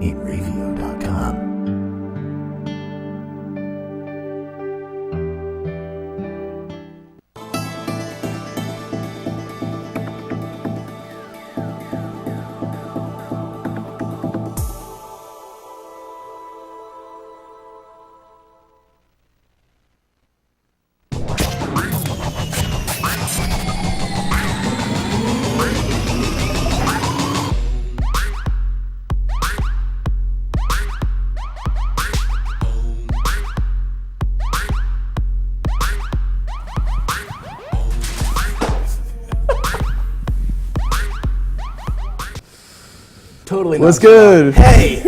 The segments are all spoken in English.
in radio.com. Totally not. What's good? Hey!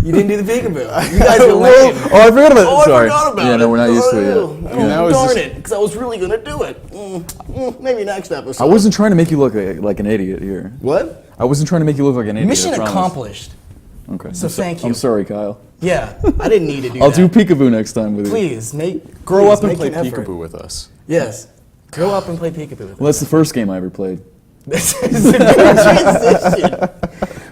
You didn't do the peekaboo. You guys are lame. Oh, I forgot about it. Sorry. I forgot about it. Yeah, no, we're not used to it yet. Darn it, because I was really going to do it. Maybe next episode. I wasn't trying to make you look like an idiot here. What? I wasn't trying to make you look like an idiot. Mission I promise. accomplished. Okay. So thank you. I'm sorry, Kyle. Yeah, I didn't need to do I'll that. do peekaboo next time with you. Please, Grow up and make play an effort. peekaboo with us. Yes. Grow up and play peekaboo with Well, that's the first game I ever played. This is a good transition.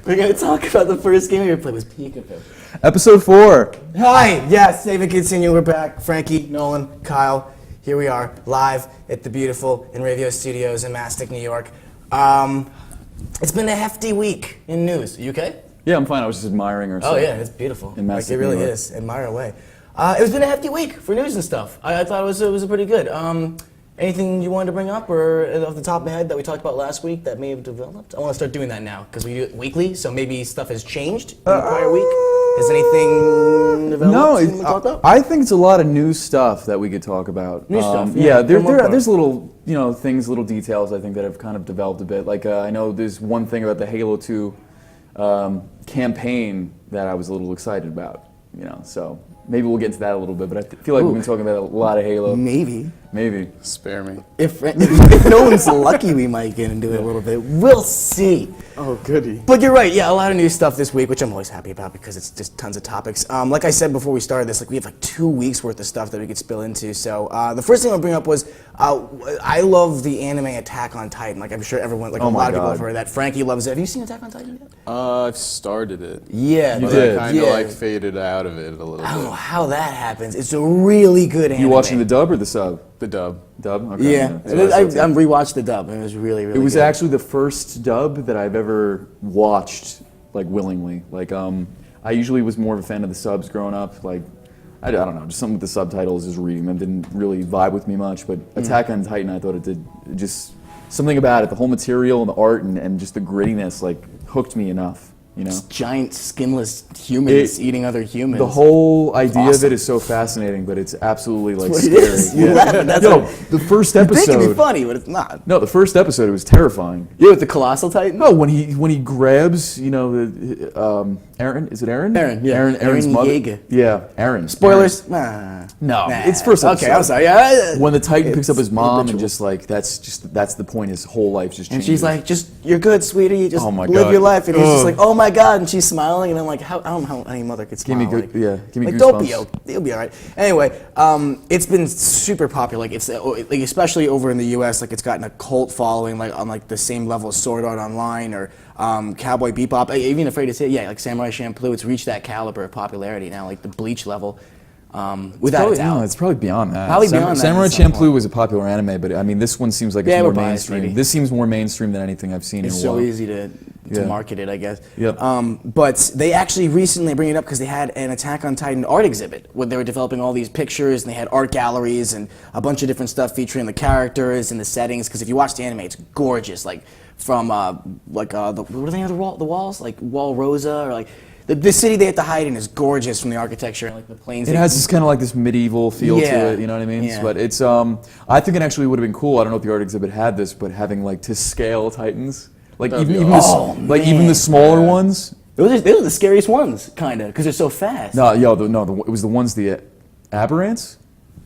We're going to talk about the first game we ever played was peekaboo. Episode 4. Hi, yes, Save and Continue. We're back. Frankie, Nolan, Kyle. Here we are, live at the beautiful Radio Studios in Mastic, New York. It's been a hefty week in news. You okay? Yeah, I'm fine. I was just admiring her. Oh yeah, it's beautiful. In Mastic, it really New York. is. Admire away. It's been a hefty week for news and stuff. I thought it was pretty good. Anything you wanted to bring up, or off the top of my head that we talked about last week that may have developed? I want to start doing that now because we do it weekly, so maybe stuff has changed in the prior week. Has anything developed? No, we can talk about? I think it's a lot of new stuff that we could talk about. New stuff, Yeah, yeah. there's little, things, little details I think that have kind of developed a bit. Like I know there's one thing about the Halo 2 campaign that I was a little excited about. So maybe we'll get into that a little bit. But I feel like we've been talking about a lot of Halo. Maybe. Spare me. If no one's lucky, we might get into it a little bit. We'll see. Oh, goody. But you're right, yeah, a lot of new stuff this week, which I'm always happy about because it's just tons of topics. Like I said before we started this, we have 2 weeks worth of stuff that we could spill into. So the first thing I'll bring up was I love the anime Attack on Titan. Like I'm sure everyone, a lot of people have heard of that. Frankie loves it. Have you seen Attack on Titan yet? I've started it. Yeah, You But did. I kind of faded out of it a little I don't know bit. how that happens. It's a really good anime. You watching the dub or the sub? The dub. Dub? Okay. Yeah, That's what I said, too. I rewatched the dub. And it was really, really It was good. actually the first dub that I've ever watched, willingly. I usually was more of a fan of the subs growing up. I don't know, just something with the subtitles, just reading them didn't really vibe with me much. But Attack on Titan, I thought it did just something about it. The whole material and the art and just the grittiness, hooked me enough. Just giant skinless humans eating other humans. The whole idea of awesome. it is so fascinating, but it's absolutely That's what scary. it is. You laugh, that's the first You think it'd be episode. funny, but it's not. No, the first episode it was terrifying. Yeah, with the Colossal Titan? No, when he grabs, Aaron, is it Aaron? Aaron, yeah. Aaron's Aaron mother. Yeager. Yeah, Aaron. Spoilers? No, Nah. it's first episode. Okay, I'm sorry. Yeah, When the Titan picks up his mom and ritual. that's the point. His whole life just And changes. she's like, you're good, sweetie. Just Oh my live God. your life. And he's just Ugh. like, oh my God. And she's smiling. And I'm like, I don't know how any mother could Give smile. me good, yeah. Give me Don't be goosebumps. okay. You'll be all right. Anyway, it's been super popular. It's especially over in the U.S. It's gotten a cult following, on the same level as Sword Art Online or Cowboy Bebop. I'm even afraid to say, Samurai Champloo. It's reached that caliber of popularity now, the Bleach level. Without a doubt. No, it's probably beyond that. Probably beyond that Samurai at some Champloo was a popular anime, but I mean, this one seems like it's Yeah, more we're biased, mainstream. maybe. This seems more mainstream than anything I've seen It's in a so while. easy to Yeah. market it, I guess. Yep. But they actually recently bring it up because they had an Attack on Titan art exhibit where they were developing all these pictures and they had art galleries and a bunch of different stuff featuring the characters and the settings. Because if you watch the anime, it's gorgeous. From what are the name of the walls? Wall Rosa or the city they have to hide in is gorgeous from the architecture and the plains. It has this kind of this medieval feel Yeah. to it, you know what I mean? Yeah. But it's I think it actually would have been cool. I don't know if the art exhibit had this, but having to scale Titans, That'd be even awesome. even the smaller ones. Those are the scariest ones, kind of, because they're so fast. No, it was the ones the aberrants.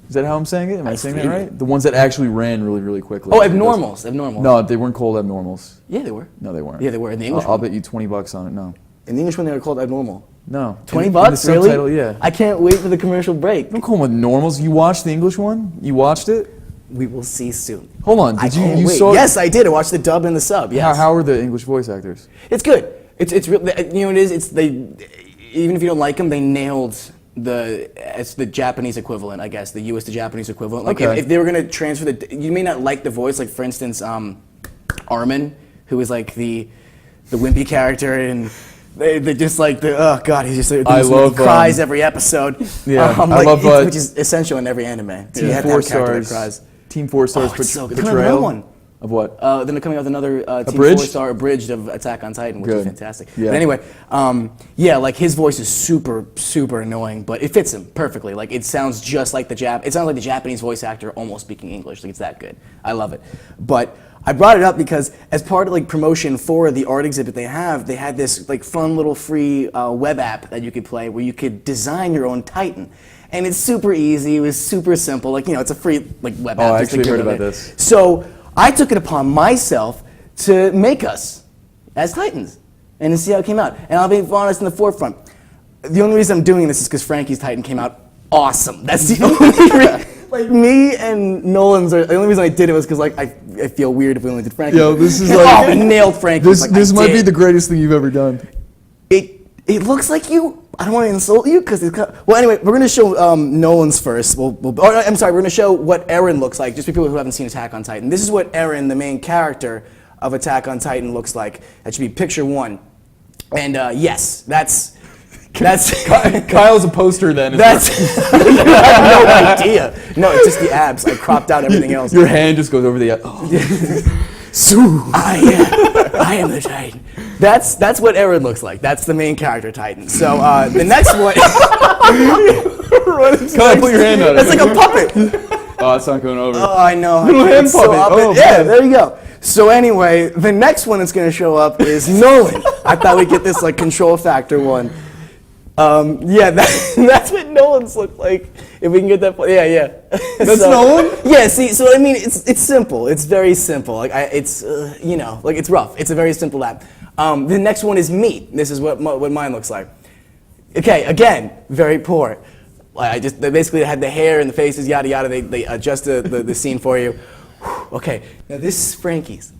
Is that how I'm saying it? Am I saying that think- right? The ones that actually ran really, really quickly. Oh, abnormals. No, they weren't called abnormals. Yeah, they were. No, they weren't. Yeah, they were. In the English I'll one. bet you $20 on it. No. In the English one, they were called abnormal. No. $20, In the really? subtitle, yeah. I can't wait for the commercial break. Don't call them normals. You watched the English one? You watched it? We will see soon. Hold on. I Did you can't you wait. saw? Yes, I did. I watched the dub and the sub. Yes. How are the English voice actors? It's good. It's real. You know what it is? It's they. Even if you don't like them, they nailed it's the Japanese equivalent, I guess, the U.S. to Japanese equivalent. Like Okay. if they were gonna transfer you may not like the voice. Like for instance, Armin, who is like the wimpy character, and they just like oh god, he's just he cries every episode. Yeah, I like, love which is essential in every anime. So you have to have a character that cries. Team 4 Stars Oh, it's so good. portrayal. They're coming out with another one. Of what? Then they're coming out with another Team abridged? 4-star abridged of Attack on Titan, which is Good. fantastic. Yeah. But anyway, yeah, like his voice is super, super annoying, but it fits him perfectly. Like it sounds just like it sounds like the Japanese voice actor almost speaking English. Like it's that good. I love it. But I brought it up because as part of like promotion for the art exhibit they had this like fun little free web app that you could play where you could design your own Titan. And it's super easy. It was super simple. Like, you know, it's a free like web app. I just to actually get heard rid of about it. this. So I took it upon myself to make us as Titans and to see how it came out. And I'll be honest in the forefront. The only reason I'm doing this is because Frankie's Titan came out awesome. That's the only reason. Like me and Nolan's, the only reason I did it was because like I feel weird if we only did Frankie. Yo, this is oh, like I nailed Frankie. this. Like, This I might be did. the greatest thing you've ever done. It looks like you. I don't want to insult you because well, anyway, we're gonna show Nolan's first. I'm sorry, we're gonna show what Eren looks like, just for people who haven't seen Attack on Titan. This is what Eren, the main character of Attack on Titan, looks like. That should be picture one. And yes, that's Kyle's a poster then. that's. I have no idea. No, it's just the abs. I cropped out everything else. Your hand just goes over the. I am the Titan. That's what Eren looks like. That's the main character Titan. So the next one. Kyle, put your hand on it. That's like a puppet. Oh, it's not going over. Oh, I know. Little hand It's so puppet. up Oh, yeah, man. there you go. So anyway, the next one that's going to show up is Nolan. I thought we'd get this like control factor one. Yeah, that's what Nolan's look like. If we can get that, yeah. That's Nolan? Yeah. See, so I mean, it's simple. It's very simple. Like it's you know, like it's rough. It's a very simple app. The next one is me. This is what mine looks like. Okay, again, very poor. They basically had the hair and the faces, yada yada. They adjust the scene for you. Okay, now this is Frankie's.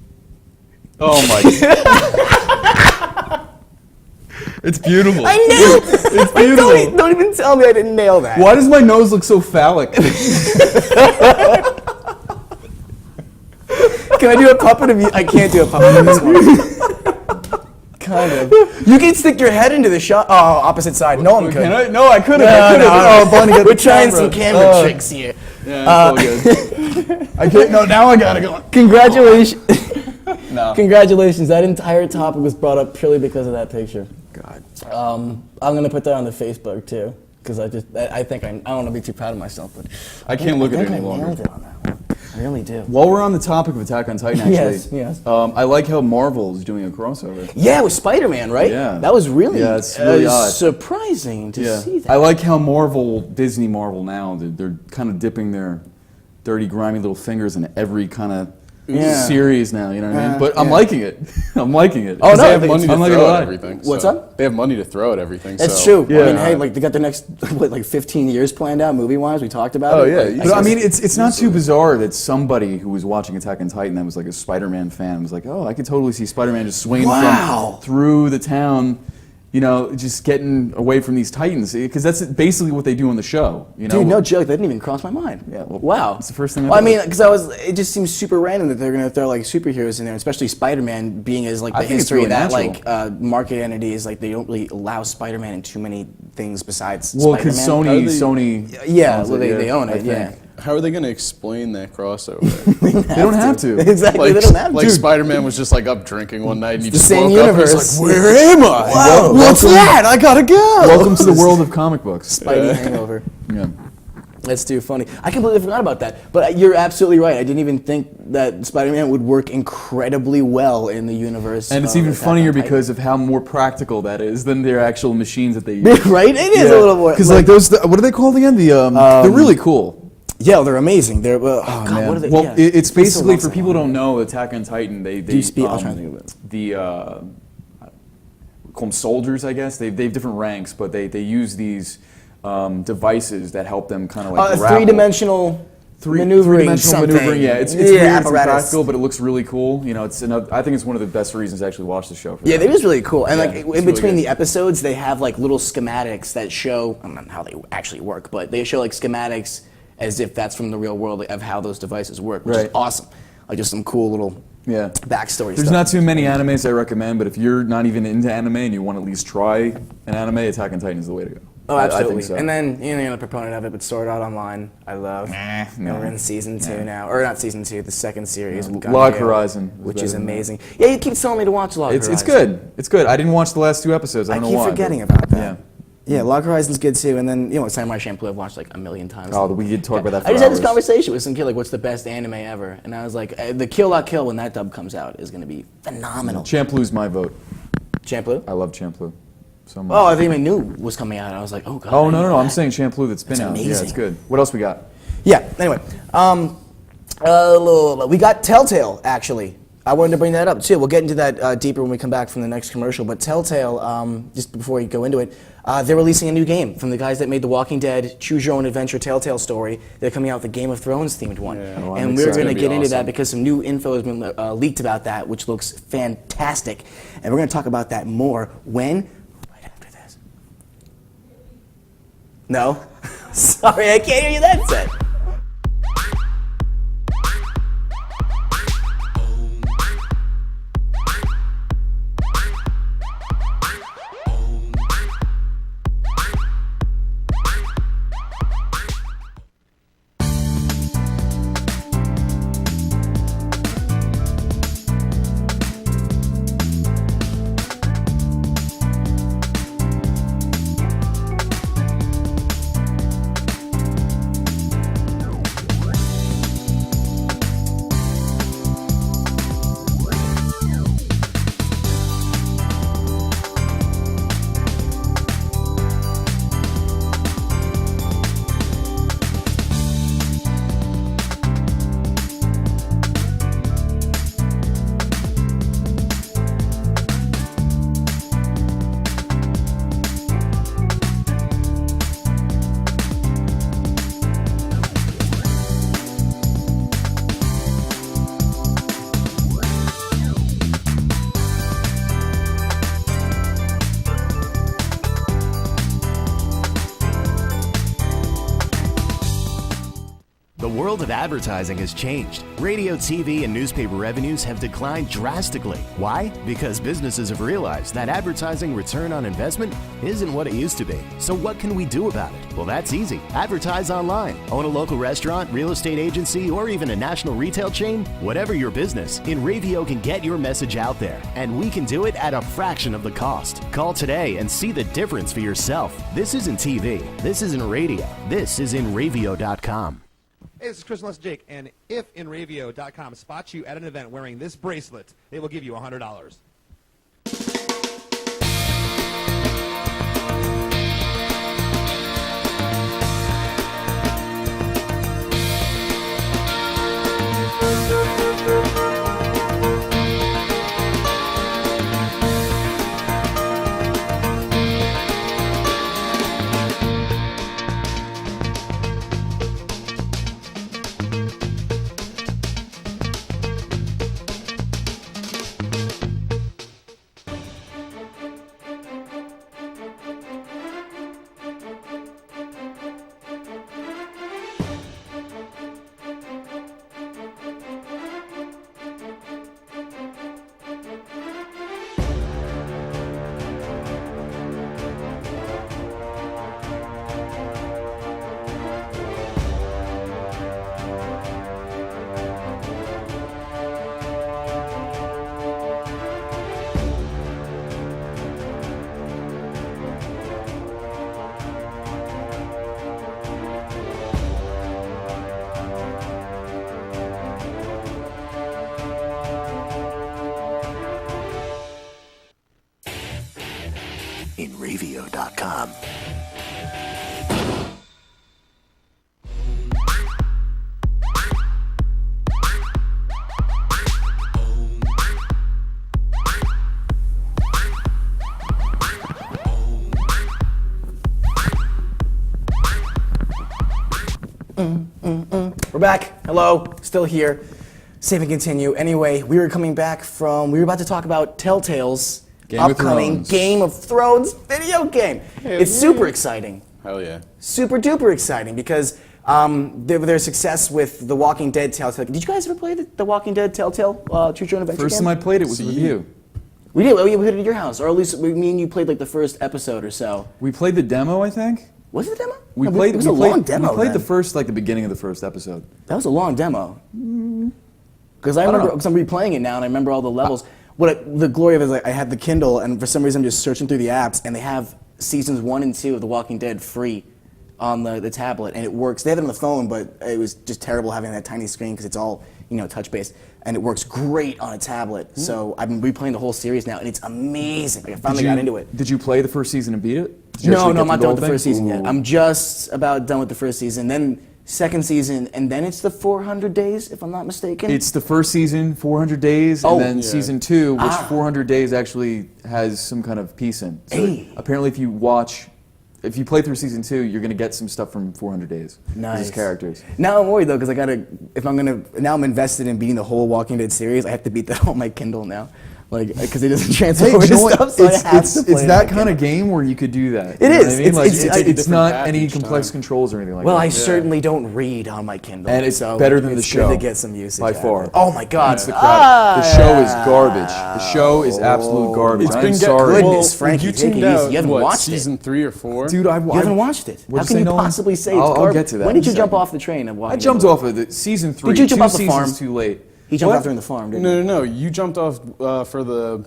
Oh my god. It's beautiful. I nailed it. It's beautiful. Don't even tell me I didn't nail that. Why does my nose look so phallic? Can I do a puppet of you? I can't do a puppet of this one. Kind of. You can stick your head into the shot. Oh, opposite side. No one could. Can I? No, I couldn't. No. Oh, Bonnie, get We're the trying camera. some camera tricks here. Yeah, it's all good. I can't. No, now I gotta go. Congratulations. No. Congratulations. That entire topic was brought up purely because of that picture. God. I'm gonna put that on the Facebook too, because I don't want to be too proud of myself, but I can't look at it I any longer. nailed it on that one. I really do. While we're on the topic of Attack on Titan, actually, Yes. I like how Marvel is doing a crossover. Yeah, with Spider-Man, right? Yeah. That was really, it's really odd. surprising to see that. I like how Disney Marvel now, they're kind of dipping their dirty, grimy little fingers in every kind of series now, you know what I mean? But I'm liking it. I'm liking it. Oh, no, They I have think money it's to fun. throw Like at a everything. What's so up? They have money to throw at everything. That's so true. I mean, Yeah. hey, like they got the next like 15 years planned out movie-wise. We talked about Oh, it. yeah, Like, you But I Yes. mean, it's not too bizarre that somebody who was watching Attack on Titan that was like a Spider-Man fan was like, oh, I could totally see Spider-Man just swinging Wow. through the town, you know, just getting away from these Titans, because that's basically what they do on the show. You know, Dude, no joke. That didn't even cross my mind. Yeah, well, Wow. it's the first thing I Well, I thought. mean, because it just seems super random that they're gonna throw like superheroes in there, especially Spider-Man being as like I the think it's history really of that natural. like market entities. Like they don't really allow Spider-Man in too many things besides well, Spider-Man. because How do they- Sony, Yeah, owns well, it, they own I it. think. Yeah. how are they going to explain that crossover? They don't have to. Exactly. like they don't have to. like Spider-Man was just like up drinking one night and he the just same woke up and universe. was like, "Where am I? Whoa, What's that? I gotta go." Welcome to the world of comic books. Spidey hangover. Yeah. That's too funny. I completely forgot about that. But you're absolutely right. I didn't even think that Spider-Man would work incredibly well in the universe. And it's of even Attack funnier on Titan. because of how more practical that is than their actual machines that they use. Right? It is a little more. Because like those, what are they called again? They're really cool. Yeah, they're amazing. They're Oh, God, man. what are they? Well, yeah. it's so basically for awesome. people who don't know, Attack on Titan. They Do you speak? I'll try to think of it. The we call them soldiers, I guess. They have different ranks, but they use these devices that help them kind of like grapple. Three-dimensional maneuvering three-dimensional something. maneuvering. Yeah, it's Yeah, weird, it's apparatus. impractical, but it looks really cool. You know, I think it's one of the best reasons to actually watch the show. For Yeah, that. it is really cool. And Yeah, like it's in really between good. the episodes, they have like little schematics that show, I don't know how they actually work, but they show like schematics as if that's from the real world of how those devices work, which is Right. awesome. Like just some cool little backstory There's stuff. not too many animes I recommend, but if you're not even into anime and you want to at least try an anime, Attack on Titan is the way to go. Oh, absolutely. I think so. And then, you know, you're a proponent of it, but Sword Art Online, I love. And we're in season 2 now. Or not season 2, the second series. With Log Gunpei, Horizon was which better is than that. amazing. Yeah, you keep telling me to watch Log Horizon. It's good. It's good. I didn't watch the last 2 episodes. I don't know keep why. forgetting but- about that. Yeah. Yeah, Log Horizon's good too, and then, you know, Samurai Champloo I've watched like a million times. Oh, we could talk about that for I just had this hours. conversation with some kid, like, what's the best anime ever? And I was like, the Kill La Kill, when that dub comes out, is going to be phenomenal. Champloo's my vote. Champloo? I love Champloo so much. Oh, I think I knew was coming out. I was like, oh, God. Oh, I no, know I'm that. saying Champloo that's been That's out. Yeah, amazing. it's good. What else we got? Yeah, anyway. We got Telltale, actually. I wanted to bring that up, too. We'll get into that deeper when we come back from the next commercial. But Telltale, just before you go into it, they're releasing a new game from the guys that made The Walking Dead, Choose Your Own Adventure Telltale story. They're coming out with a Game of Thrones themed one. I'm And we're excited. going to It's get gonna be into that awesome. because some new info has been leaked about that, which looks fantastic. And we're going to talk about that more when? Right after this. No? Sorry, I can't hear you that set. The world of advertising has changed. Radio, TV, and newspaper revenues have declined drastically. Why? Because businesses have realized that advertising return on investment isn't what it used to be. So what can we do about it? Well, that's easy. Advertise online. Own a local restaurant, real estate agency, or even a national retail chain? Whatever your business, InRavio can get your message out there, and we can do it at a fraction of the cost. Call today and see the difference for yourself. This isn't TV. This isn't radio. This is InRavio.com. Hey, this is Chris Les Jake, and if InRavio.com spots you at an event wearing this bracelet, they will give you $100. InRavio.com. We're back. Hello. Still here. Save and continue. Anyway, we were about to talk about Telltale's Game of upcoming Thrones. Game of Thrones video game. It's super exciting. Hell yeah. Super duper exciting because their success with The Walking Dead Telltale. Did you guys ever play the Walking Dead Telltale Choose Your Own Adventure First game? time I played it was with you. We did. We played it at your house, or at least me and you played like the first episode or so. We played the demo, I think. Was it a demo? We No, played. It was we a played, long demo. We played then. the first, like the beginning of the first episode. That was a long demo. Because I remember, know. because I'm replaying it now and I remember all the levels. The glory of it is like I had the Kindle and for some reason I'm just searching through the apps and they have seasons 1 and 2 of The Walking Dead free on the tablet and it works. They have it on the phone, but it was just terrible having that tiny screen because it's all touch based and it works great on a tablet. So I've been replaying the whole series now and it's amazing. Like, I finally got into it. Did you play the first season and beat it? Did you No, actually I'm get not through done with the whole first thing? season yet. Ooh. I'm just about done with the first season. Then second season, and then it's the 400 days, if I'm not mistaken. It's the first season, 400 days, Oh. and then Yeah. season 2, which 400 days actually has some kind of piece in. So Hey. apparently, if you play through season 2, you're gonna get some stuff from 400 days. Nice. These characters. Now I'm worried though, because now I'm invested in beating the whole Walking Dead series. I have to beat that on my Kindle now, because it doesn't transfer over to stuff. So I have to play it's it that on kind Kindle. of game where you could do that. It You know is. what I mean? It's- Like, it's- it's different not path any each complex time. controls or anything like Well, that. I certainly don't read on my Kindle, And it's so better than the it's show, good to get some usage by out of far. it. Oh my God, It's the crap. The show is garbage. The show is absolute garbage. It's I'm been sorry. Goodness, Frankie, you take it tuned easy. out, You haven't what, watched it. season 3 or 4? Dude, You haven't watched it. What'd How you can say, you Nolan? possibly say it's I'll garbage? get to that When in did a you jump second. off the train of Walking I jumped Dead? off of the season 3. Did you jump Two off the seasons farm? too late. He jumped What? off during the farm, didn't he? No. You jumped off for the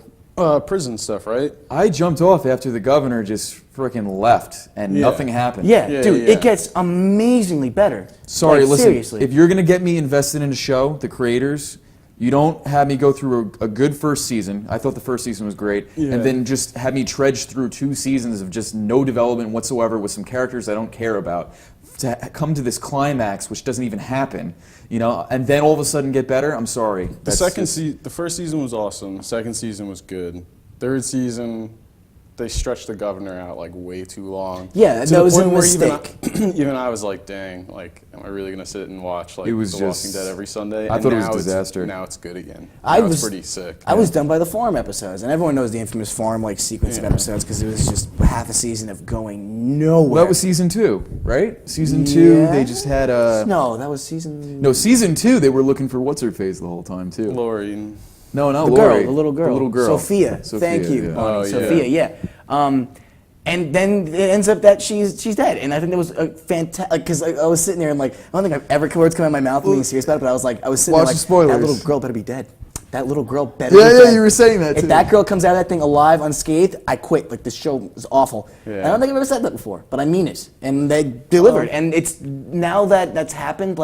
prison stuff, right? I jumped off after the governor just freaking left and Yeah. nothing happened. Yeah, Yeah, dude, yeah. it gets amazingly better. Sorry, Like, listen. seriously. If you're gonna get me invested in a show, the creators, you don't have me go through a good first season. I thought the first season was great, Yeah. and then just have me trudge through 2 seasons of just no development whatsoever with some characters I don't care about to come to this climax, which doesn't even happen, and then all of a sudden get better. I'm sorry. The first season was awesome. Second season was good. Third season, they stretched the governor out like way too long. Yeah, To that the was a point where mistake. Even I was like, dang, like, am I really gonna sit and watch like It was The just- Walking Dead every Sunday? I And thought it was now a disaster. Now it's good again. I Now was it's pretty sick. I was done by the farm episodes, and everyone knows the infamous farm sequence of episodes because it was just half a season of going nowhere. Well, that was season 2, right? Season 2, Yeah. they just had No, that was season. No, season 2, they were looking for what's her face the whole time too. Lori. And No, not The Lori. girl, the little girl. The little girl. Sophia. Thank you. yeah. Oh, yeah. Sophia, yeah. And then it ends up that she's dead. And I think that was a fantastic, because I was sitting there and I don't think I've ever words come out of my mouth and being serious about it, but I was sitting Watch there the spoilers. that little girl better be dead. That little girl better Yeah, be yeah, dead. you were saying that If too. that girl comes out of that thing alive, unscathed, I quit. This show is awful. Yeah. I don't think I've ever said that before, but I mean it. And they delivered. And it's, now that that's happened,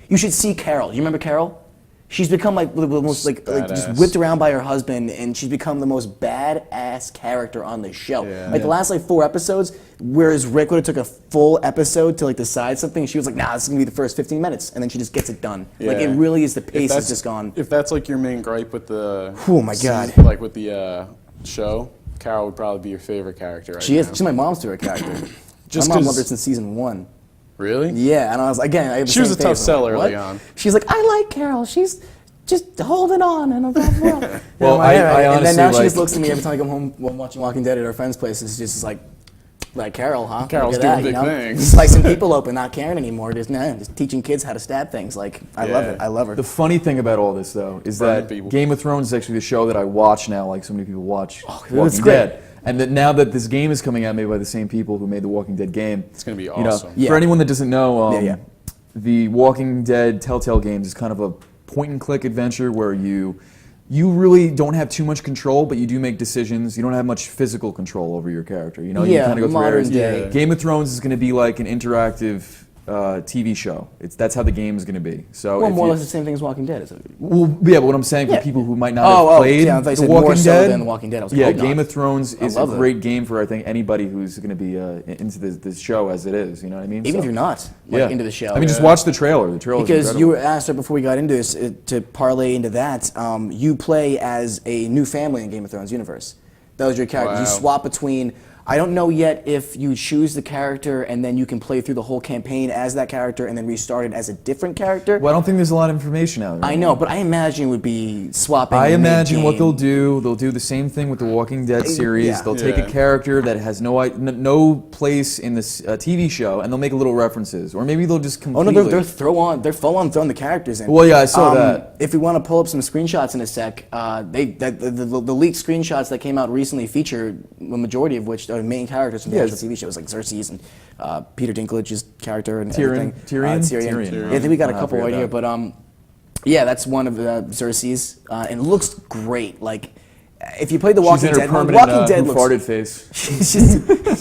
you should see Carol. You remember Carol? She's become the most just Badass. whipped around by her husband, and she's become the most badass character on the show. Yeah. The last 4 episodes, whereas Rick would have took a full episode to decide something, she was like, nah, this is gonna be the first 15 minutes, and then she just gets it done. Yeah. It really is, the If pace that's- is just gone. If that's your main gripe with the Oh my God. with the show, Carol would probably be your favorite character right She now. is. She's my mom's favorite character. Just my mom 'cause- loved her since season 1. Really? Yeah, and I was again. I have the She was same a tough face. I'm like, sell early "What?" on. She's like, I like Carol. She's just holding on and blah, blah. Well, And I'm like, I "All right." And then honestly, now she like- just looks at me every time I come home while watching Walking Dead at our friend's place. It's just like Carol, huh? Carol's Look at doing that, big you know? things. Slicing people open, not caring anymore. Just teaching kids how to stab things. I love Yeah. it. I love her. The funny thing about all this, though, is Burning that people. Game of Thrones is actually the show that I watch now, like so many people watch it's Walking great. Dead. And that now that this game is coming out made by the same people who made the Walking Dead game, It's gonna be you know, awesome. Yeah. For anyone that doesn't know, Yeah. the Walking Dead Telltale games is kind of a point-and-click adventure where you really don't have too much control, but you do make decisions. You don't have much physical control over your character. You Yeah, kind of go through modern areas. day. Game of Thrones is going to be like an interactive TV show. That's how the game is going to be. So well, if more or you- less the same thing as Walking Dead. well, yeah, but what I'm saying Yeah. for people who might not Oh, have played yeah, I thought you The said more Walking so Dead, than The Walking Dead. I was like, yeah, hope not. Game of Thrones is a love it. great game for I think anybody who's going to be into this show as it is. You know what I mean? Even So- if you're not yeah. into the show. I mean, just watch the trailer. The trailer Because is you were incredible. asked right before we got into this to parlay into that. You play as a new family in Game of Thrones universe. That was your character. Wow. You swap between I don't know yet if you choose the character and then you can play through the whole campaign as that character and then restart it as a different character. Well, I don't think there's a lot of information out there. I know, but I imagine it would be swapping. I imagine what they'll mid-game. do. They'll do the same thing with the Walking Dead series. Yeah. They'll take a character that has no place in this TV show, and they'll make little references, or maybe they'll just Oh completely. no, they're full on throwing the characters in. Well, yeah, I saw that. If we want to pull up some screenshots in a sec, the leaked screenshots that came out recently feature the majority of which are main characters from the actual TV shows, like Xerxes and Peter Dinklage's character and everything. Tyrion. Yeah, I think we got a I couple forgot right here, that. but yeah, that's one of Xerxes, and it looks great. Like, if you played The Walking She's in her Dead, permanent Walking Dead who looks. farted face. She's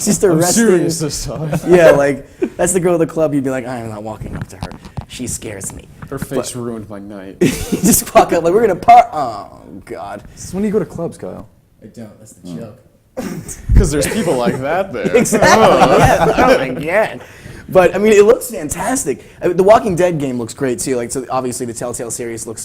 just I'm arresting. serious this time. Yeah, like that's the girl at the club. You'd be like, I'm not walking up to her. She scares me. Her face ruined my night. You just walk up like we're gonna part. Oh God. This is when you go to clubs, Kyle. I don't. That's the joke. Because there's people like that there. Exactly. Yeah. Oh my God. But I mean, it looks fantastic. I mean, the Walking Dead game looks great too. Like, so obviously the Telltale series look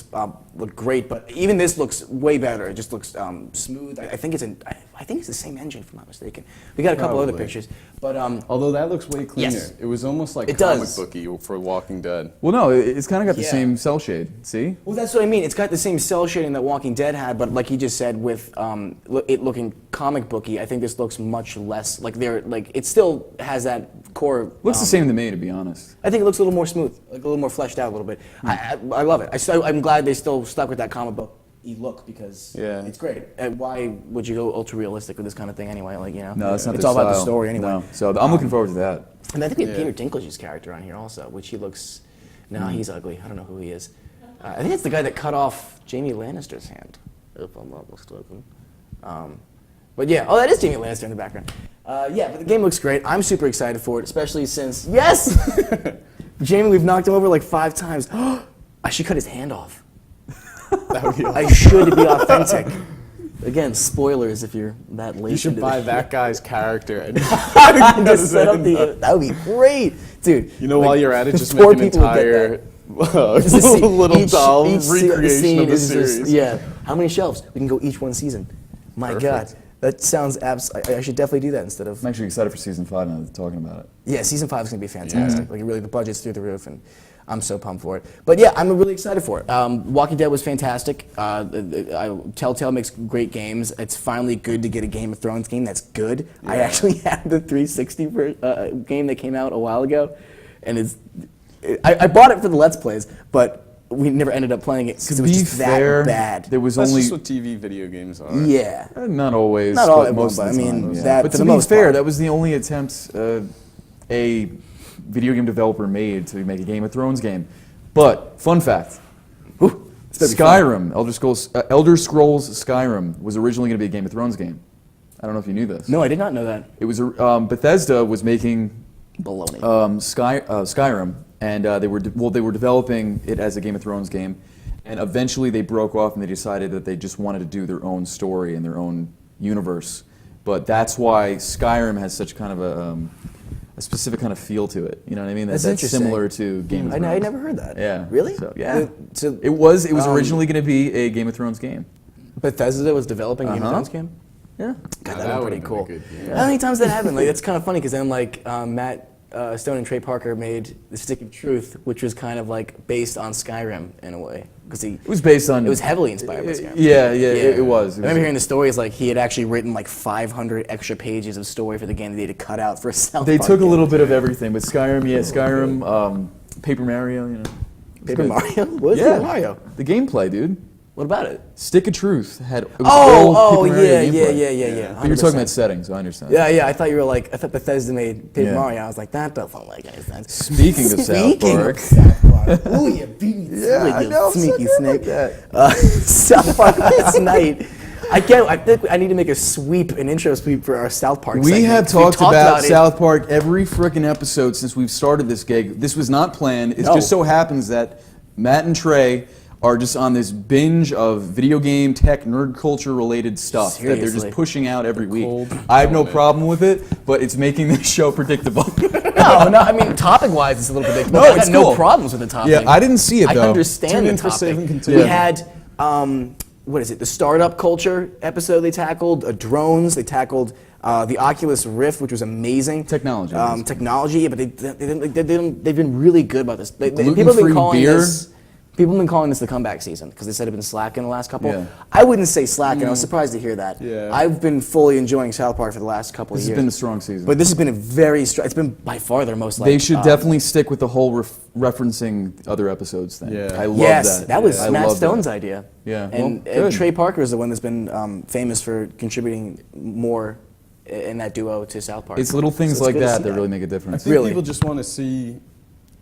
great, but even this looks way better. It just looks smooth. I think it's the same engine, if I'm not mistaken. We got a couple other Probably. pictures, but Although that looks way cleaner. Yes. It was almost like It comic does. booky for Walking Dead. Well, no, it's kind of got the Yeah. same cell shade. See? well, that's what I mean. It's got the same cell shading that Walking Dead had, but like he just said, with it looking comic booky, I think this looks much less like it still has that core. Looks the same to me, to be honest. I think it looks a little more smooth, like a little more fleshed out a little bit. I love it. I'm glad they still stuck with that comic book-y look because Yeah. it's great. Why would you go ultra realistic with this kind of thing anyway? Like, you know, No, that's not it's their all about the style. story anyway. No. So I'm looking forward to that. And I think we have Yeah. Peter Dinklage's character on here also, which he looks. No, he's ugly. I don't know who he is. I think it's the guy that cut off Jamie Lannister's hand, if I'm not mistaken. But yeah, oh, that is Jamie Lannister in the background. Yeah, but the game looks great. I'm super excited for it, especially since Jamie, we've knocked him over like 5 times. I should cut his hand off. That would be I should be authentic. Again, spoilers if you're that late. You should into buy this. that guy's character and Just set up that would be great, dude. You know, like, while you're at it, just 4 make an people would get that. entire Just to see little doll each recreation scene of the is just- series. yeah. How many shelves? We can go each one season. My God. That sounds I should definitely do that instead of. I'm actually excited for season 5 now that they're talking about it. Yeah, season 5 is going to be fantastic. Like, really, the budget's through the roof, and I'm so pumped for it. But yeah, I'm really excited for it. Walking Dead was fantastic. Telltale makes great games. It's finally good to get a Game of Thrones game that's good. I actually had the 360 game that came out a while ago, and I bought it for the Let's Plays, but we never ended up playing it because it was just that bad. there was That's only just what TV video games are. Yeah. not always, Not all but at most once, of the but I time. mean, yeah. that But for to the be most fair, part. that was the only attempt a video game developer made to make a Game of Thrones game. But fun fact: Skyrim, Elder Scrolls Skyrim was originally going to be a Game of Thrones game. I don't know if you knew this. No, I did not know that. It was Bethesda was making Baloney. Skyrim, and they were developing it as a Game of Thrones game, and eventually they broke off and they decided that they just wanted to do their own story and their own universe. But that's why Skyrim has such kind of a specific kind of feel to it. You know what I mean? That's That's interesting. similar to Game of Thrones. I never heard that. Yeah. Really? So, yeah. So It was originally going to be a Game of Thrones game. Bethesda was developing a Game of Thrones game? Yeah. God, That that would be would've pretty been cool. a good game. How many times that happened? Like, that's kind of funny because then like Matt Stone and Trey Parker made The Stick of Truth, which was kind of like based on Skyrim in a way because It was based on. it was heavily inspired by Skyrim. Yeah, it was. I remember hearing the stories like he had actually written like 500 extra pages of story for the game that they had to cut out for a South They Park took a game. little bit of everything, but Skyrim, Paper Mario, you know. Paper Mario? What is Yeah, Paper Mario? The gameplay, dude. What about it? Stick of Truth had. It was all Paper Mario yeah. gameplay. But you're talking 100%. about settings, I understand. Yeah. I thought you were like, I thought Bethesda made Paper Yeah. Mario. I was like, that doesn't make any sense. Speaking of South Park. South Park. Ooh, you beat me to Yeah, it, I you know, sneaky something snake. like that. South Park last night. I think I need to make an intro sweep for our South Park We segment. have We've talked about it. South Park every frickin' episode since we've started this gig. This was not planned. It No. just so happens that Matt and Trey are just on this binge of video game, tech, nerd culture related stuff that they're Seriously. just pushing out every week. cold I have no moment. problem with it, but it's making this show predictable. No, I mean, topic-wise, it's a little predictable. No, I got it's no cool. problems with the topic. Yeah, I didn't see it, I though. understand Tune the in for topic. Save and We Continue. had, what is it, the startup culture episode they tackled, drones, they tackled The Oculus Rift, which was amazing. Technology. Technology, yeah, but they've been really good about this. People have been Gluten-free calling beer. this. People have been calling this the comeback season because they said they've been slacking the last couple. Yeah. I wouldn't say slacking. I was surprised to hear that. Yeah. I've been fully enjoying South Park for the last couple of This years. has been a strong season. But this has been a very strong. It's been by far their most. They should definitely stick with the whole referencing other episodes thing. Yeah. I love Yes, that. that was I Matt love Stone's that. idea. Yeah, and, well, good. and Trey Parker is the one that's been famous for contributing more in that duo to South Park. It's little things So it's like good to that see that really make a difference. I think Really? people just want to see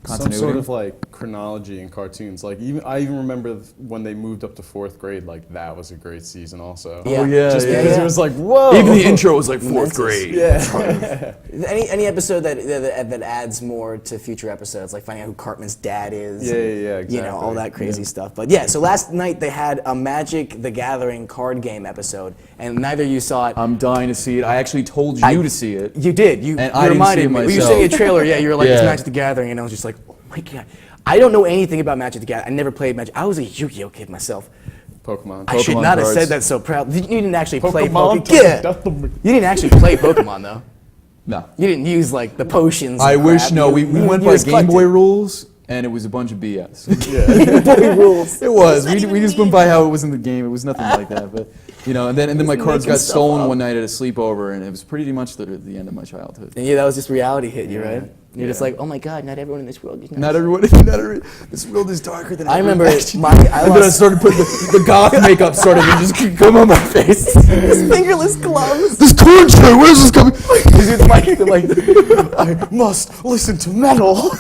some Continuity? sort of like chronology in cartoons. Like I even remember when they moved up to 4th grade. Like that was a great season also. Yeah. Oh yeah, Just yeah, because yeah. it was like whoa. Even the intro was like 4th Momentous. grade. Yeah. Any episode that adds more to future episodes, like finding out who Cartman's dad is. Yeah, and, yeah, You know, all exactly. that crazy stuff. But yeah, so last night they had a Magic the Gathering card game episode, and neither of you saw it. I'm dying to see it. I actually told you to see it. You did. You, And you I didn't reminded see it me. When you myself. sent me a trailer, yeah, you were like, it's Yeah. Magic the Gathering, and I was just like, oh my god. I don't know anything about Magic the Gathering. I never played Magic. I was a Yu-Gi-Oh kid myself. Pokemon. I should Pokemon not have cards. said that so proud. You didn't actually play Pokemon. Pokemon. Yeah. You didn't actually play Pokemon though. No. You didn't use like the potions. I and wish. crap. No, You- we you went by just Game Boy collected. rules, and it was a bunch of BS. Game Boy rules. It was. We just went by how it was in the game. It was nothing like that. But you know, and then my cards making got stuff stolen up. one night at a sleepover, and it was pretty much the end of my childhood. And yeah, that was just reality hit you, right? You're just Yeah. like, oh my god, not everyone in this world is nice. Not everyone. This world is darker than I ever remember imagined. I And then I lost started putting the goth makeup started to just come on my face. his fingerless gloves. This corn chair, where's this coming? They're like, I must listen to metal.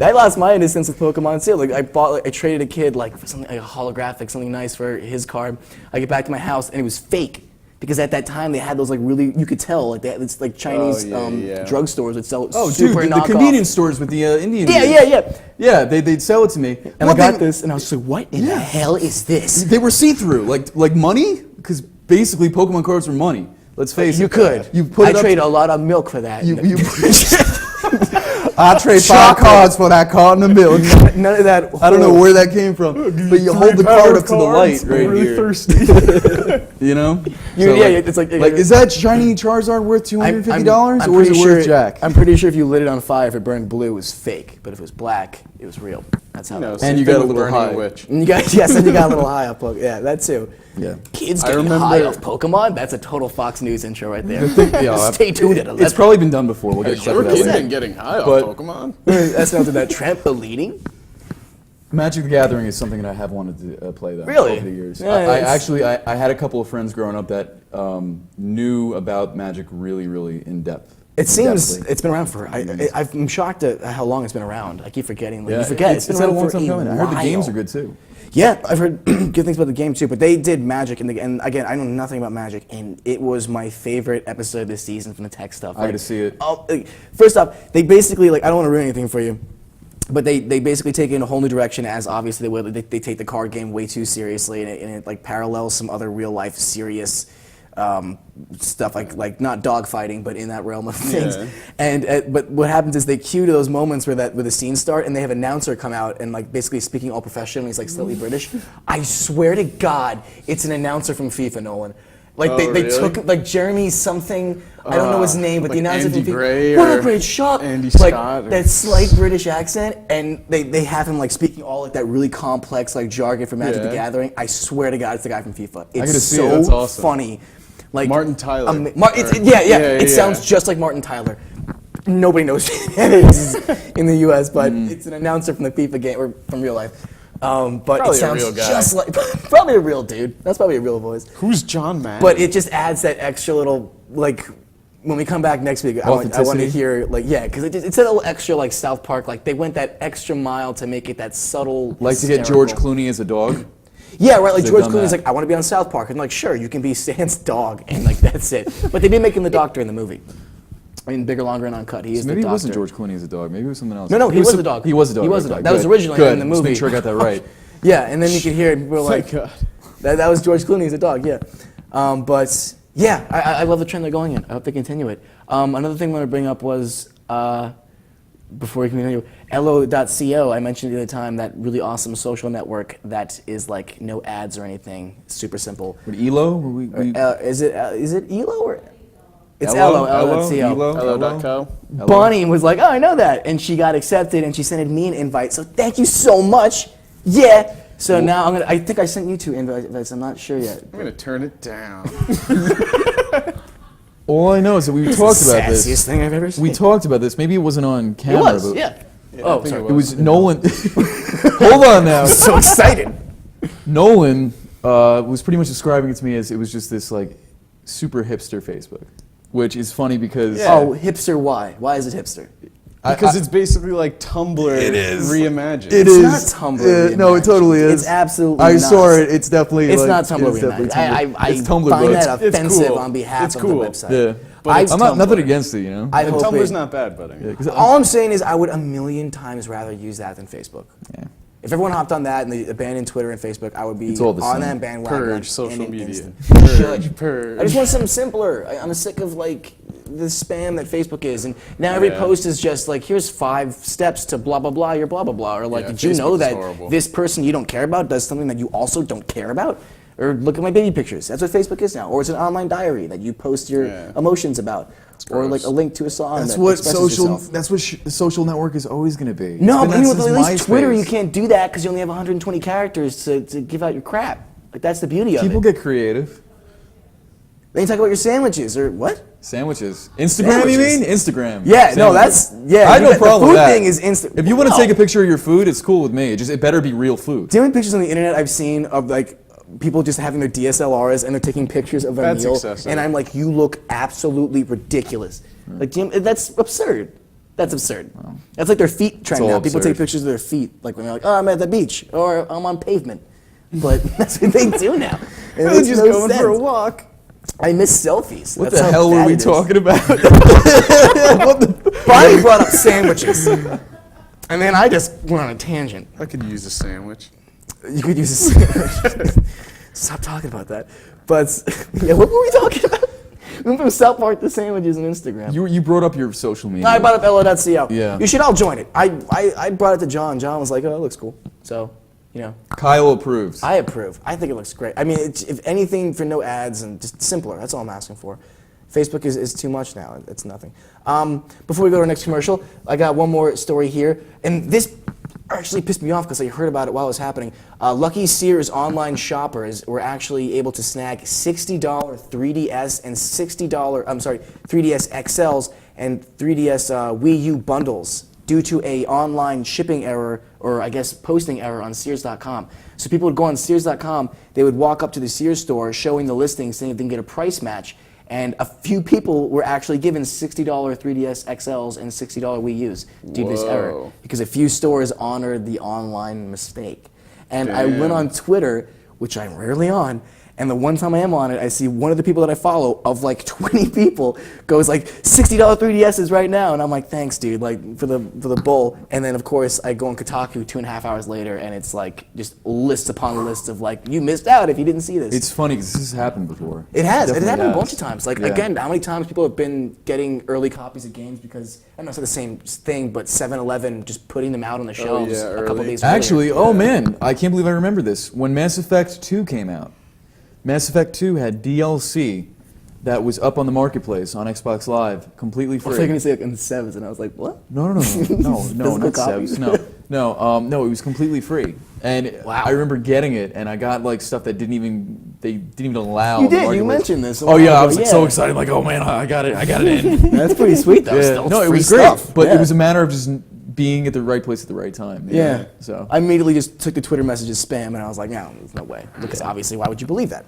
I lost my innocence with Pokemon too. Like I traded a kid like for something like a holographic, something nice for his card. I get back to my house and it was fake because at that time they had those like really you could tell like it's like Chinese yeah. drugstores that sell Oh, dude, super the knockoff. convenience stores with the Indian. Yeah, dudes. yeah, yeah. Yeah, they'd sell it to me, And I got this and I was like, what in the hell is this? They were see-through, like money, because basically Pokemon cards were money. Let's face it. You could. You put I it up trade a lot of milk for that. You I trade 5 cards for that carton of milk. None of that. I don't know where that came from, but you hold the card up to the light right I'm really here. thirsty. You know? Yeah, it's like is that shiny Charizard worth $250, I'm or is it pretty worth Jack? I'm pretty sure if you lit it on fire, if it burned blue, it was fake. But if it was black, it was real. That's how. You know, that works. And same you got thing a with little Burning high. Witch. And you got and you got a little high off Pokemon. Yeah, that too. Yeah. Kids I getting remember- high off Pokemon. That's a total Fox News intro right there. Yeah, Stay tuned at 11. It's probably been done before. We'll get Sure, to that kids later. been getting high off But- Pokemon. That's not that trampolining. Magic the Gathering is something that I have wanted to play though Really? over the years. Yeah, I it's- actually I had a couple of friends growing up that knew about Magic really in depth. It seems In-depthly. it's been around for. I'm shocked at how long it's been around. I keep forgetting. Like, Yeah, you forget. it's been had a around long for time coming. I heard the games while. are good too. Yeah, I've heard good things about the game too. But they did Magic, and again, I know nothing about Magic, and it was my favorite episode this season from the tech stuff. I gotta see it. First off, they basically I don't want to ruin anything for you. But they basically take it in a whole new direction, as obviously they will. They take the card game way too seriously, and it like parallels some other real life serious stuff like not dogfighting, but in that realm of things. Yeah. And but what happens is they cue to those moments where the scenes start, and they have an announcer come out and like basically speaking all professional. He's like slightly British. I swear to God, it's an announcer from FIFA, Nolan. Like they really? took like Jeremy something. I don't know his name, but like the announcer Andy from FIFA. Gray What or a great shot! Andy like Scott or- that slight British accent, and they have him like speaking all like that really complex like jargon from Magic the Yeah. Gathering. I swear to God, it's the guy from FIFA. It's gotta see it. so That's awesome. funny. Like Martin Tyler. Yeah. It yeah. sounds just like Martin Tyler. Nobody knows who that is in the U.S., but it's an announcer from the FIFA game or from real life. But Probably it a sounds real guy. just like probably a real dude. That's probably a real voice. Who's John Madden? But it just adds that extra little like. When we come back next week, I want to Authenticity. hear like because it's a little extra like South Park, like they went that extra mile to make it that subtle. Like to get George hysterical. Clooney as a dog. Yeah, right. Like They've George done Clooney's that. like, I want to be on South Park, and like, sure, you can be Stan's dog, and like that's it. But they did make him the Doctor in the movie. I mean, Bigger, Longer, and Uncut. He is Maybe the it Doctor. wasn't George Clooney as a dog. Maybe it was something else. No, he was the dog. He was a dog. He was the okay, dog. That was good. originally Good. in the Just movie. make sure I got that right. Yeah, and then you could hear it. We're like, God. that was George Clooney as a dog. Yeah, but yeah, I love the trend they're going in. I hope they continue it. Another thing I want to bring up was before we continue, LO.co, I mentioned the other time, that really awesome social network that is like no ads or anything, super simple. What, Elo? Is it Elo or? It's Elo? LO.co. Hello.co. Bonnie was like, oh, I know that. And she got accepted and she sent me an invite. So thank you so much. Yeah. So now I think I sent you 2 invites. I'm not sure yet. I'm going to turn it down. All I know is that we talked about this. Sassiest thing I've ever seen. We talked about this. Maybe it wasn't on It camera. was, but yeah. Yeah, I Oh, think sorry. It was Nolan. Hold on now. So excited. Nolan was pretty much describing it to me as it was just this like super hipster Facebook, which is funny because Oh, hipster why? Why is it hipster? Because it's basically like Tumblr reimagined. it It's is not Tumblr no, it reimagined. totally is. It's absolutely I not. saw it. It's definitely. It's like, not Tumblr it's definitely reimagined. I It's Tumblr, find but that it's offensive cool. on behalf It's of cool. the website. yeah. But it's I'm not nothing Tumblr. against it, you know. I And hope Tumblr's it- not bad, but I mean, 'Cause All I'm saying is I would a million times rather use that than Facebook. Yeah. If everyone hopped on that and they abandoned Twitter and Facebook, I would be It's all the on same. that bandwagon. Purge social in an media. instant. Purge. Purge. I just want something simpler. I'm sick of like the spam that Facebook is, and now every Yeah. post is just like, here's 5 steps to blah blah blah. Your blah blah blah, or like, Yeah, did you know Facebook is that horrible. this person you don't care about does something that you also don't care about? Or look at my baby pictures. That's what Facebook is now. Or it's an online diary that you post your Yeah. emotions about, or like gross. a link to a song. That's that what expresses social. yourself. That's what the social network is always going to be. No, It's but been even that with at since least Twitter, MySpace. you can't do that because you only have 120 characters to give out your crap. Like that's the beauty of People it. get creative. Then you talk about your sandwiches or what? Sandwiches. Instagram, you Sandwiches. mean? Instagram. Yeah, no, Sandwiches. that's yeah. I have no the problem food with that. thing is instant. If you want to No. take a picture of your food, it's cool with me. It better be real food. Do you know how many pictures on the internet I've seen of like people just having their DSLRs and they're taking pictures of their That's meal, excessive. and I'm like, you look absolutely ridiculous. Like, Jim, that's absurd. That's absurd. That's like their feet trend all now. People absurd. take pictures of their feet, like when they're like, oh, I'm at the beach or I'm on pavement. But that's what they do now. And it They're makes just no going for a sense. walk. I miss selfies. What That's the how hell were bad we it is. talking about? Bonnie brought up sandwiches. And then I just went on a tangent. I could use a sandwich. You could use a sandwich. Stop talking about that. But, yeah, what were we talking about? We went from South Park to sandwiches and Instagram. You brought up your social media. I brought up LO.co. Yeah. You should all join it. I brought it to John. John was like, oh, it looks cool. So, you know, Kyle approves. I approve. I think it looks great. I mean, if anything, for no ads and just simpler. That's all I'm asking for. Facebook is too much now. It's nothing. Before we go to our next commercial, I got one more story here. And this actually pissed me off because I heard about it while it was happening. Lucky Sears online shoppers were actually able to snag $60 3DS and $3DS XLs and 3DS Wii U bundles due to a online shipping error, or I guess posting error on Sears.com. So people would go on Sears.com, they would walk up to the Sears store showing the listing, saying if they can get a price match, and a few people were actually given $60 3DS XLs and $60 Wii U's due to this error, Whoa. because a few stores honored the online mistake. And I Damn. went on Twitter, which I'm rarely on, and the one time I am on it, I see one of the people that I follow, of like 20 people, goes like, $60 3DSs right now. And I'm like, thanks, dude, like for the bull. And then, of course, I go on Kotaku 2.5 hours later, and it's like just lists upon lists of like, you missed out if you didn't see this. It's funny because this has happened before. It has. It Definitely happened a has. bunch of times. Like, Yeah. again, how many times people have been getting early copies of games because, I know it's not the same thing, but 7-Eleven just putting them out on the shelves yeah, a couple early. days earlier. Actually, oh man, I can't believe I remember this. When Mass Effect 2 came out, Mass Effect 2 had DLC that was up on the marketplace on Xbox Live, completely I free. was going to say like in the 7s, and I was like, what? No, Physical not copies? Sebs. No, it was completely free. And Wow. I remember getting it, and I got like stuff that they didn't even allow. You on the did, you marketplace. mentioned this a Oh while yeah, ago, I was like so yeah. excited, like, oh man, I got it in. That's pretty sweet, though. Yeah. Still, No, it's it free was great, stuff. but Yeah. it was a matter of just being at the right place at the right time. Yeah. So I immediately just took the Twitter messages spam, and I was like, no, there's no way. Because obviously, why would you believe that?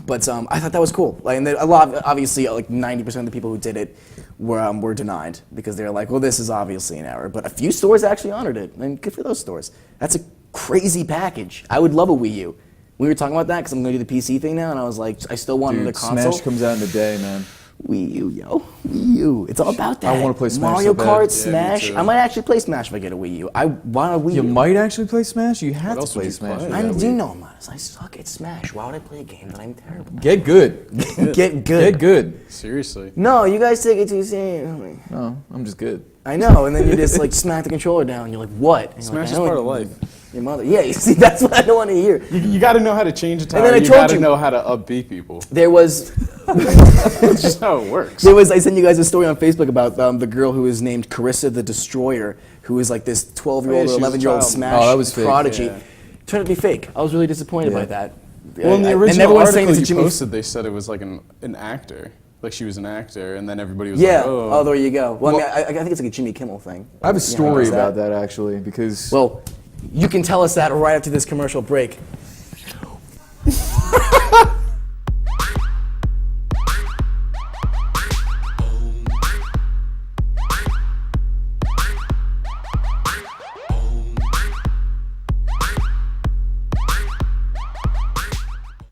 But I thought that was cool. Like, and a lot, obviously, like 90% of the people who did it were denied because they're like, well, this is obviously an error. But a few stores actually honored it, and good for those stores. That's a crazy package. I would love a Wii U. We were talking about that because I'm going to do the PC thing now, and I was like, I still want another dude, console. Smash comes out in a day, man. Wii U, yo. Wii U. It's all about that. I wanna play Smash Mario so bad. Kart, Yeah, me Smash. too. I might actually play Smash if I get a Wii U. I want a Wii You U. might actually play Smash. You have to else would play you Smash. play? with I that do Wii. know, man. I suck at Smash. Why would I play a game that I'm terrible Get good. at? Get good. Get good. Seriously. No, you guys take it too serious. No, I'm just good. I know, and then you just like smack the controller down. And you're like, what? And you're Smash like, is I know part it- of life. Your mother. Yeah, you see, that's what I don't want to hear. You got to know how to change a tire. then I You told got to you- know how to upbeat people. There was. That's just how it works. I sent you guys a story on Facebook about the girl who was named Carissa the Destroyer, who was like this 12-year-old Oh, or yeah, she was a 11-year-old child. Smash Oh, that was fake. prodigy. Yeah. Turned out to be fake. I was really disappointed by that. Well, in the And original everyone's saying article it's a you Jimmy. posted, they said it was like an actor. Like she was an actor, and then everybody was Yeah. like, Oh, there you go. Well, Well- I mean, I think it's like a Jimmy Kimmel thing. I have a You know, story is about that actually because Well, you can tell us that right after this commercial break.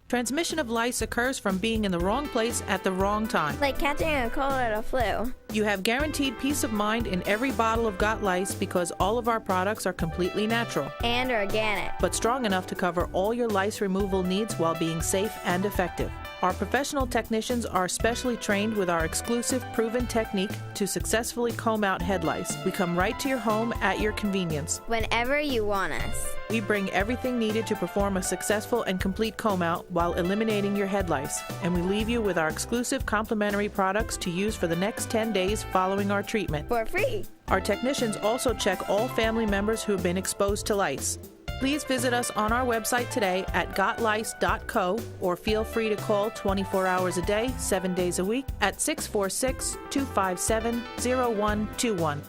Transmission of lice occurs from being in the wrong place at the wrong time. Like catching a cold or a flu. You have guaranteed peace of mind in every bottle of Got Lice because all of our products are completely natural, And organic. but strong enough to cover all your lice removal needs while being safe and effective. Our professional technicians are specially trained with our exclusive proven technique to successfully comb out head lice. We come right to your home at your convenience. Whenever you want us. We bring everything needed to perform a successful and complete comb out while eliminating your head lice. And we leave you with our exclusive complimentary products to use for the next 10 days following our treatment. For free. Our technicians also check all family members who have been exposed to lice. Please visit us on our website today at gotlice.co or feel free to call 24 hours a day, 7 days a week at 646-257-0121.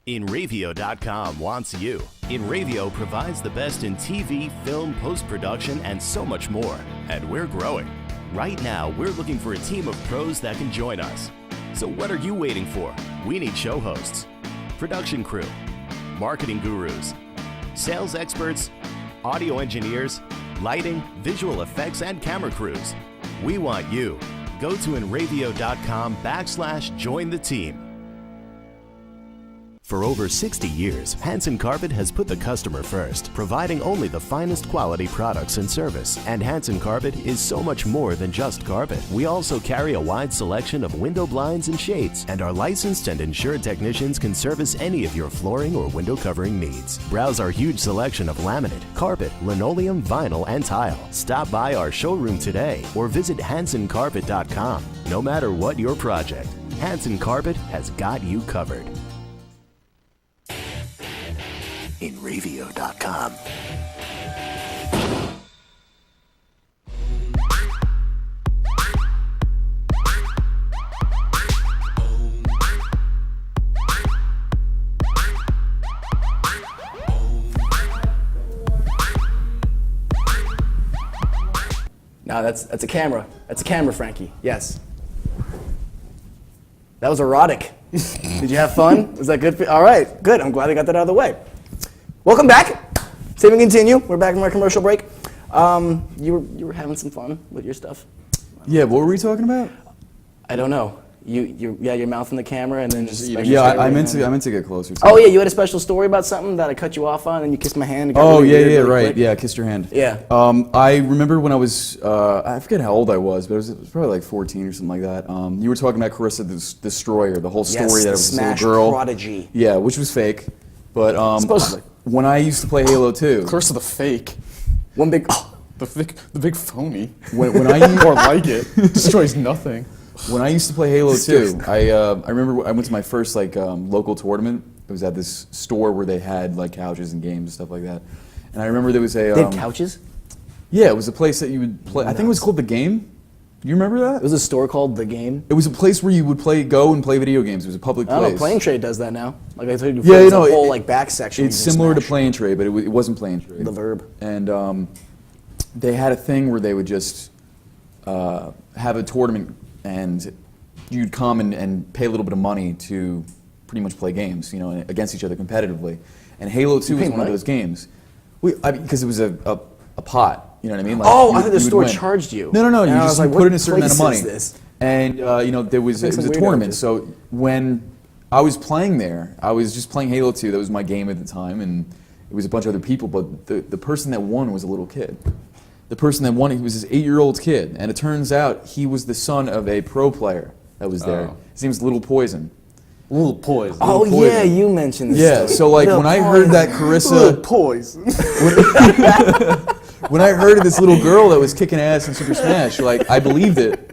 InRavio.com wants you. InRavio provides the best in TV, film, post-production, and so much more. And we're growing. Right now, we're looking for a team of pros that can join us. So what are you waiting for? We need show hosts, production crew, marketing gurus, sales experts, audio engineers, lighting, visual effects, and camera crews. We want you. Go to InRavio.com/join the team. For over 60 years, Hanson Carpet has put the customer first, providing only the finest quality products and service. And Hanson Carpet is so much more than just carpet. We also carry a wide selection of window blinds and shades, and our licensed and insured technicians can service any of your flooring or window covering needs. Browse our huge selection of laminate, carpet, linoleum, vinyl, and tile. Stop by our showroom today or visit HansonCarpet.com. No matter what your project, Hanson Carpet has got you covered. InRavio.com. No, that's a camera. That's a camera, Frankie. Yes. That was erotic. Did you have fun? Was that good? All right, good. I'm glad I got that out of the way. Welcome back. Save and continue. We're back from our commercial break. You were having some fun with your stuff. yeah, what were we talking about? I don't know. You had your mouth in the camera and then just eating. Yeah, I meant to get closer. To Oh it. yeah, you had a special story about something that I cut you off on, and you kissed my hand. And got Oh really yeah, weird yeah, really right. quick. Yeah, kissed your hand. Yeah. I remember when I was, I forget how old I was, but it was probably like 14 or something like that. You were talking about Carissa the Destroyer, the whole story Yes, that the it was this Smash little girl. prodigy. Yeah, which was fake, but Supposedly. when I used to play Halo 2, Curse of the fake. One big. The big phony. when I used, Or like it. Destroys nothing. when I used to play Halo 2, I remember I went to my first local tournament. It was at this store where they had like couches and games and stuff like that. And I remember there was a They had couches? yeah, it was a place that you would play. I think it was called The Game. You remember that? It was a store called The Game. It was a place where you would go and play video games. It was a public I don't place. know, Plane Trade does that now. Like I told you, Yeah, there's no, a whole like back section. It's you can similar to smash. Plane Trade, but it wasn't Plane Trade. The verb. And they had a thing where they would just have a tournament, and you'd come and pay a little bit of money to pretty much play games, against each other competitively. And Halo 2 was one of those games. Because it was a pot. You know what I mean? Like, Oh, I you thought the would store win. charged you. No. And You I just was like, put what in a certain amount of money. place is this? And it was a some weirdo tournament. shit. So when I was playing there, I was just playing Halo 2. That was my game at the time, and it was a bunch of other people. But the person that won was a little kid. The person that won, he was this 8-year-old kid, and it turns out he was the son of a pro player that was there. Oh. His name was Little Poison. Little poison. Oh Little yeah, Poison. you mentioned this. Yeah, story. so like Little when I heard that Little Carissa, poison. when I heard of this little girl that was kicking ass in Super Smash, like I believed it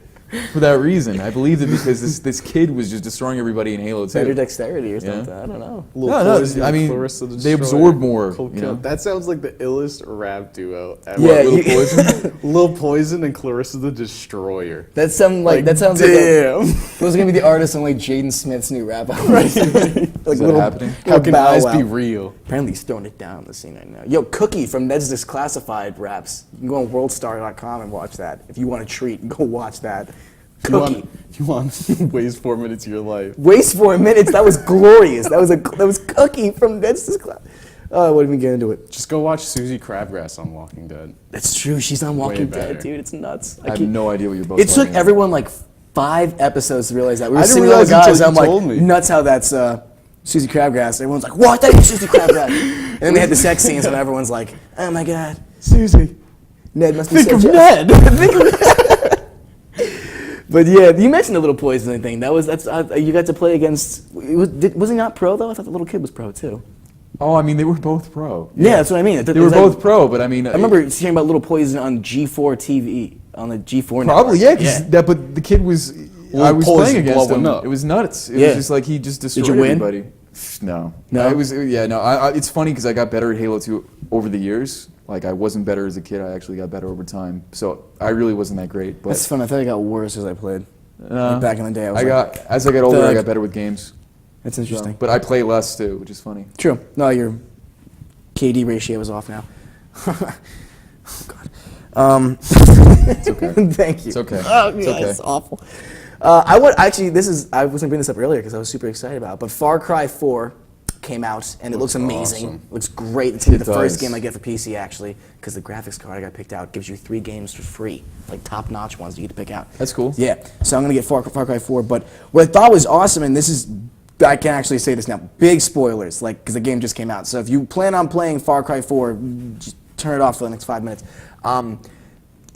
for that reason. I believed it because this kid was just destroying everybody in Halo 2. Better dexterity or Yeah. something. I don't know. No, Poison, I mean, Clarissa the they Destroyer. absorb more. Cool You know? kill. That sounds like the illest rap duo ever. Yeah, Little you- Poison. Lil Poison and Clarissa the Destroyer. That sounds like that sounds damn. like those are gonna be the artists on like Jaden Smith's new rap album. Right? like Is that happening? How can Bow eyes Wow. be real? Apparently he's throwing it down on the scene right now. Yo, Cookie from Ned's Disclassified raps. You can go on worldstar.com and watch that. If you want a treat, go watch that. Cookie. You want waste 4 minutes of your life. Waste 4 minutes. That was glorious. That was Cookie from Ned's Disclassified. Oh, what did we get into it? Just go watch Susie Crabgrass on Walking Dead. That's true. She's on Walking better. Dead, dude. It's nuts. I have no idea what you're both It took talking about. everyone like 5 episodes to realize that. We were I didn't sitting there with realize guys. until I'm you like, told me. nuts how that's Susie Crabgrass. Everyone's like, what? That is Susie Crabgrass. And then they had the sex scenes when everyone's like, oh my god, Susie. Ned must be Think so of jealous. Ned. Think of Ned. But yeah, you mentioned the Little Poison thing. That's you got to play against. Was he not pro though? I thought the little kid was pro too. Oh, I mean, they were both pro. Yeah, that's what I mean. They were both pro, but I mean, I remember hearing about Little Poison on G4 TV on the G4 probably network. but the kid was. Little I was Poison playing against him. blowing up. It was nuts. It Yeah. was just like he just destroyed you win? everybody. No. No? It was it's funny because I got better at Halo 2 over the years. Like I wasn't better as a kid. I actually got better over time. So I really wasn't that great. But That's fun. I thought I got worse as I played. Like back in the day, as I got older, I like- got better with games. That's interesting. But I play less too, which is funny. True. No, your KD ratio is off now. Oh God. It's okay. Thank you. It's okay. Oh, It's yeah, okay. it's awful. I was gonna bring this up earlier because I was super excited about it, but Far Cry 4 came out and it looks amazing. awesome. Looks great. It's gonna be the It first does. game I get for PC actually, because the graphics card I got picked out gives you 3 games for free, like top-notch ones you get to pick out. That's cool. Yeah. So I'm gonna get Far Cry 4, but what I thought was awesome, and this is, I can actually say this now, big spoilers, like because the game just came out. So if you plan on playing Far Cry 4, just turn it off for the next 5 minutes.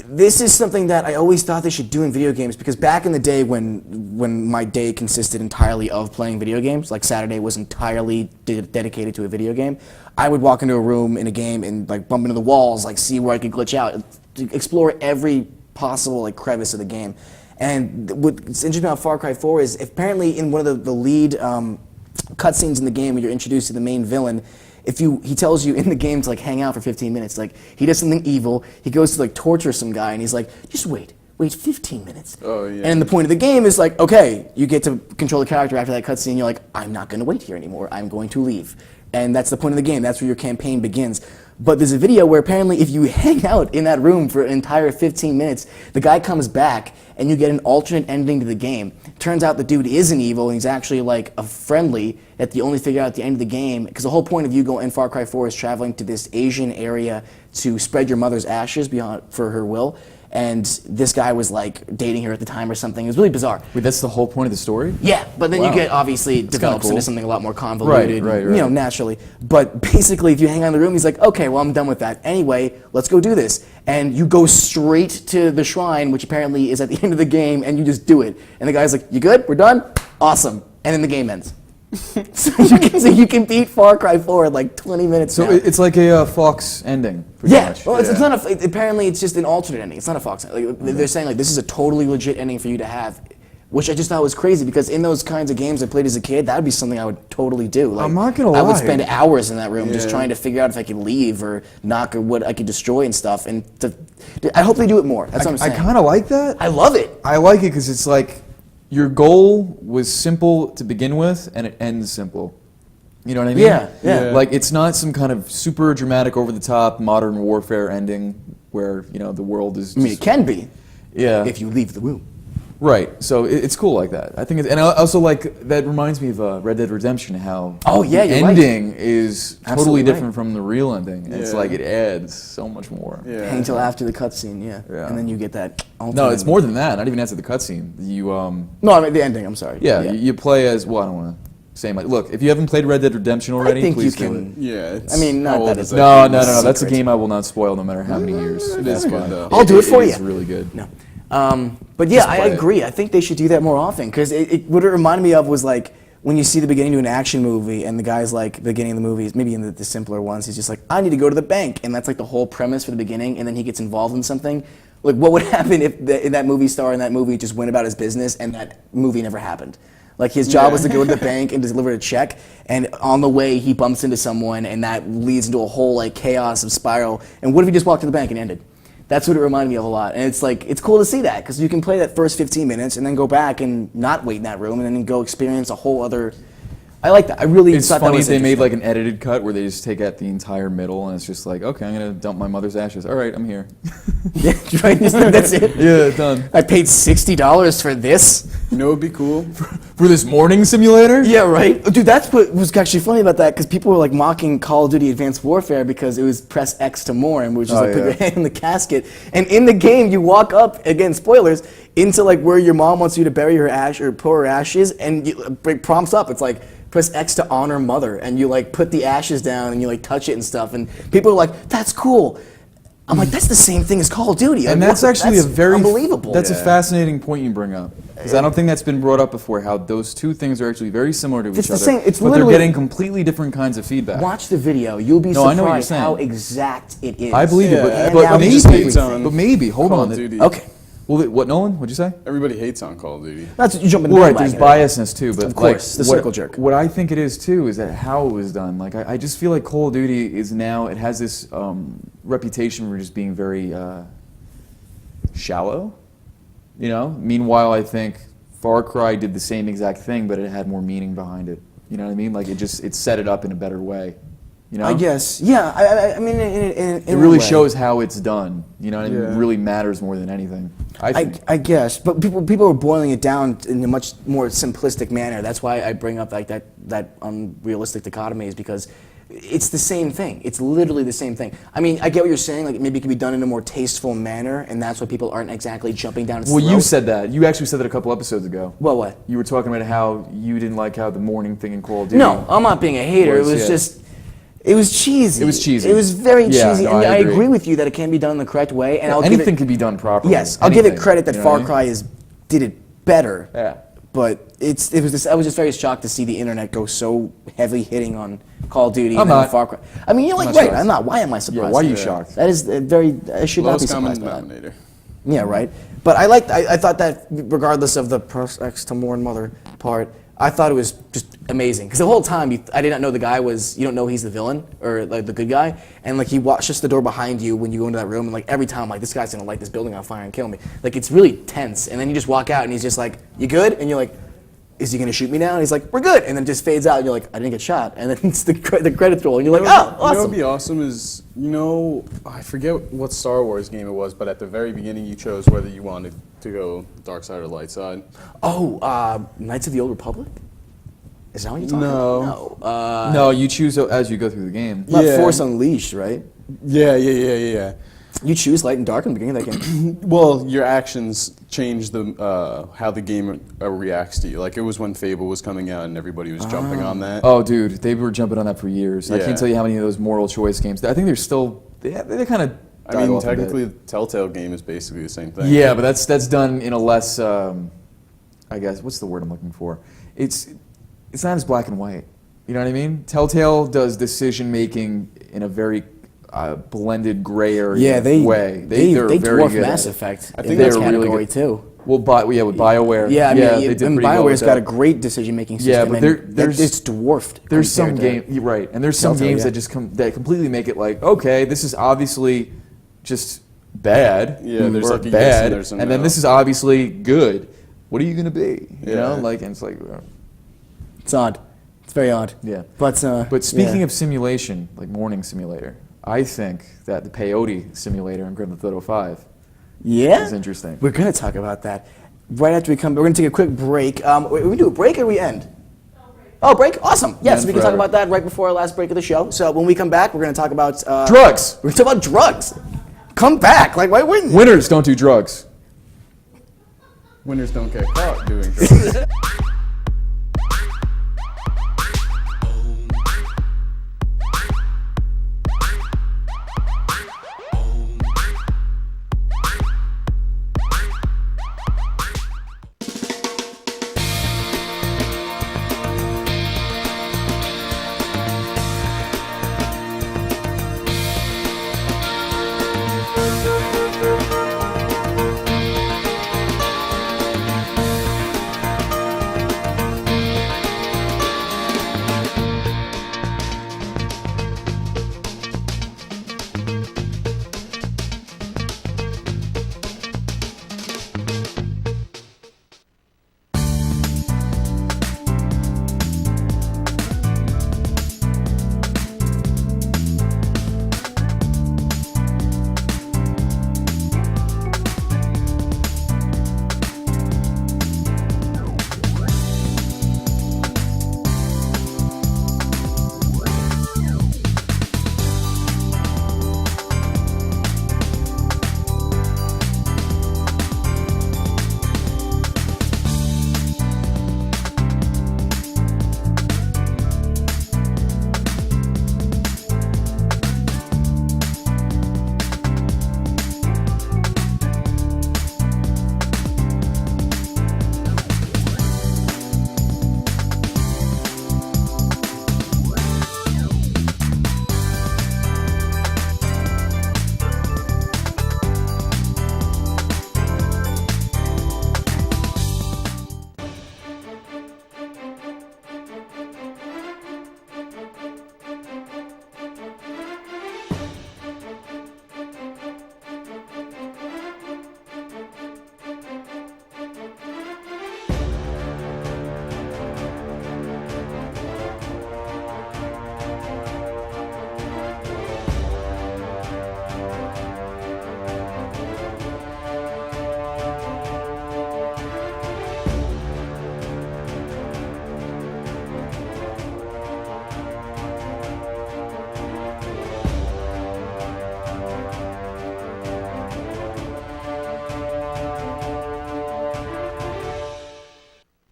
This is something that I always thought they should do in video games because back in the day when my day consisted entirely of playing video games, like Saturday was entirely dedicated to a video game, I would walk into a room in a game and like bump into the walls, like see where I could glitch out, explore every possible like crevice of the game. And what's interesting about Far Cry 4 is apparently in one of the lead cutscenes in the game when you're introduced to the main villain, he tells you in the game to like hang out for 15 minutes, like he does something evil, he goes to like torture some guy, and he's like, just wait 15 minutes. Oh, yeah. And the point of the game is like, okay, you get to control the character after that cutscene, you're like, I'm not going to wait here anymore, I'm going to leave. And that's the point of the game, that's where your campaign begins. But there's a video where apparently if you hang out in that room for an entire 15 minutes, the guy comes back and you get an alternate ending to the game. Turns out the dude isn't evil, and he's actually like a friendly that you only figure out at the end of the game, because the whole point of you going in Far Cry 4 is traveling to this Asian area to spread your mother's ashes for her will. And this guy was like dating her at the time or something. It was really bizarre. Wait, that's the whole point of the story? Yeah, but then Wow. you get, obviously, it develops cool. into something a lot more convoluted, Right. you know, naturally. But basically, if you hang out in the room, he's like, okay, well, I'm done with that. Anyway, let's go do this. And you go straight to the shrine, which apparently is at the end of the game, and you just do it. And the guy's like, you good? We're done? Awesome. And then the game ends. so you can beat Far Cry 4 in like 20 minutes. So now. it's like a Fox ending. Pretty Yeah, much. well, it's not a. Apparently, it's just an alternate ending. It's not a Fox. Like, they're saying like this is a totally legit ending for you to have, which I just thought was crazy because in those kinds of games I played as a kid, that would be something I would totally do. Like, I'm not gonna I would lie. spend hours in that room just Yeah. trying to figure out if I could leave or knock or what I could destroy and stuff. And I hope they do it more. That's what I'm I saying. kind of like that. I love it. I like it because it's like your goal was simple to begin with, and it ends simple. You know what I mean? Yeah, yeah. Like it's not some kind of super dramatic, over the top modern warfare ending where the world is. I mean, it can be Yeah. if you leave the room. Right. So it's cool like that. I think, and I also like that reminds me of Red Dead Redemption. How Oh, yeah, the you're right. ending is Absolutely totally right. different from the real ending. It's Yeah. like it adds so much more. Yeah. Hang till after the cutscene, yeah. Yeah. And then you get that. No, alternate it's more than that. Not even after the cutscene. You No, I mean the ending. I'm sorry. yeah, you play as well. I don't want to say much. Look, if you haven't played Red Dead Redemption already, think please you do can. it. Yeah. I mean, not how old that is it's- No, game? no, no, no. That's a Secret. game I will not spoil no matter how many years. It is good though. I'll do it for It you. is really good. No. But yeah, Just I play it. agree. I think they should do that more often because what it reminded me of was like when you see the beginning of an action movie and the guy's like, the beginning of the movies, maybe in the simpler ones, he's just like, I need to go to the bank. And that's like the whole premise for the beginning. And then he gets involved in something. Like, what would happen if that movie star in that movie just went about his business and that movie never happened? Like, his job was to go to the bank and deliver a check, and on the way, he bumps into someone, and that leads into a whole, like, chaos of spiral. And what if he just walked to the bank and ended? That's what it reminded me of a lot. And it's like, it's cool to see that, because you can play that first 15 minutes and then go back and not wait in that room and then go experience a whole other... I like that. I really It's thought that funny was if they made like interesting. an edited cut where they just take out the entire middle and it's just like, okay, I'm gonna dump my mother's ashes. All right, I'm here. Yeah, right? That's it? Yeah, done. I paid $60 for this? You know, it'd be cool. For this morning simulator? Yeah, right? Dude, that's what was actually funny about that, because people were like mocking Call of Duty Advanced Warfare because it was press X to mourn, which is Oh, like put yeah. your hand in the casket. And in the game, you walk up, again, spoilers, into like where your mom wants you to bury her ash or pour her ashes, and it prompts up. It's like, press X to honor mother, and you like put the ashes down and you like touch it and stuff, and people are like, that's cool. I'm like, that's the same thing as Call of Duty. And Like, that's what- actually that's a very unbelievable. That's a Yeah. fascinating point you bring up, because I don't think that's been brought up before. How those two things are actually very similar to It's each the other, same- it's but they're literally- getting completely different kinds of feedback. Watch the video. You'll be No, I know what you're surprised saying. how exact it is. I believe it, Yeah, but, and but how maybe, just hates on but maybe, hold Call on. of Duty. Okay. Well, what, Nolan? What'd you say? Everybody hates on Call of Duty. That's what you jump in the Well, right, there's bandwagon. biasness too, but Of course, like, the circle jerk. What I think it is too is that how it was done. Like I just feel like Call of Duty is now, it has this reputation for just being very shallow. You know. Meanwhile, I think Far Cry did the same exact thing, but it had more meaning behind it. You know what I mean? Like it set it up in a better way. You know. I guess. Yeah. I mean, in It a really way. shows how it's done. You know what I mean? Yeah. It really matters more than anything. I think. I guess, but people are boiling it down in a much more simplistic manner. That's why I bring up like that unrealistic dichotomy, is because it's the same thing. It's literally the same thing. I mean, I get what you're saying. Like maybe it can be done in a more tasteful manner, and that's why people aren't exactly jumping down its Well, you throat. said that. You actually said that a couple episodes ago. What? You were talking about how you didn't like how the morning thing in Call of Duty. No, I'm not being a hater. Was, It was yeah. just. It was cheesy. It was cheesy. It was very Yeah, cheesy, no, and I I agree. agree with you that it can be done in the correct way. And I'll give Anything it, can be done properly. Yes, I'll give it Anything. credit that You know what Far I mean? Cry did it better. Yeah. But I was just very shocked to see the internet go so heavy hitting on Call of Duty I'm and then not. Far Cry. I mean, you're like, not right? shocked. I'm not. Why am I surprised? Yeah, why are you shocked? That is very. I should not be Lowest common surprised by that. denominator. Yeah, right. But I thought that regardless of the press X to mourn mother part, I thought it was just amazing. Because the whole time, I did not know the guy was, you don't know he's the villain or like the good guy. And like he shuts the door behind you when you go into that room. And like every time, like this guy's going to light this building on fire and kill me. Like it's really tense. And then you just walk out and he's just like, you good? And you're like, is he going to shoot me now? And he's like, we're good. And then just fades out and you're like, I didn't get shot. And then it's the credits roll and you're like, oh, You know awesome. what'd be awesome is, I forget what Star Wars game it was, but at the very beginning you chose whether you wanted to go dark side or light side. Oh, Knights of the Old Republic? Is that what you're talking No. about? No. No, you choose as you go through the game. Not Yeah. Force Unleashed, right? Yeah. You choose light and dark in the beginning of that game. Well, your actions change how the game reacts to you. Like it was when Fable was coming out and everybody was jumping on that. Oh, dude, they were jumping on that for years. I Yeah. can't tell you how many of those moral choice games. I think they're still. They kind of. I mean, technically, the Telltale game is basically the same thing. Yeah, but that's done in a less. I guess what's the word I'm looking for? It's it's not as black and white. You know what I mean? Telltale does decision making in a very blended gray area way. They're very dwarf good Mass at it. Effect I in think that they're really category good too. Well, with BioWare. Yeah, I mean, they did and pretty well with BioWare's got a that. great decision-making system. Yeah, but and there's it's dwarfed. There's some compared to- game, right? And there's some Telltale, games yeah. that just that completely make it like, okay, this is obviously just bad. Yeah, there's or like a yes bad, and there's a and then no. this is obviously good. What are you gonna be? You know, Yeah. like, and it's like, It's odd. It's very odd. yeah. But Speaking yeah. of simulation, like Morning Simulator, I think that the peyote simulator in Grand Theft Auto 5 yeah, is interesting. we're gonna talk about that right after we come. We're gonna take a quick break. We do a break or we end? Oh, break! Awesome. Yes, End we can talk forever. about that right before our last break of the show. So when we come back, we're gonna talk about Drugs. We're gonna talk about drugs. Come back! Like why wouldn't you? Winners don't do drugs. Winners don't get caught doing drugs.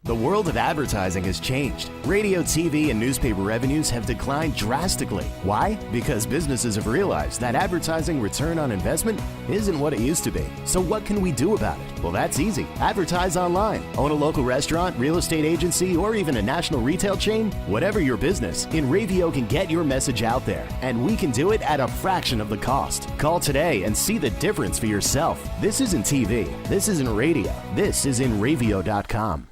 The world of advertising has changed. Radio, TV, and newspaper revenues have declined drastically. Why? Because businesses have realized that advertising return on investment isn't what it used to be. So what can we do about it? Well, that's easy. Advertise online. Own a local restaurant, real estate agency, or even a national retail chain? Whatever your business, InRavio can get your message out there, and we can do it at a fraction of the cost. Call today and see the difference for yourself. This isn't TV. This isn't radio. This is InRavio.com.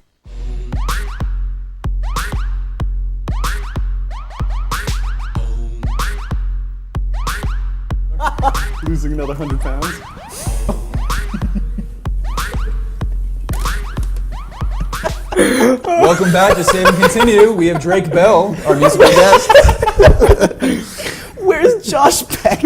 Losing another 100 pounds. Welcome back to Save and Continue. We have Drake Bell, our musical guest. Where's Josh Peck?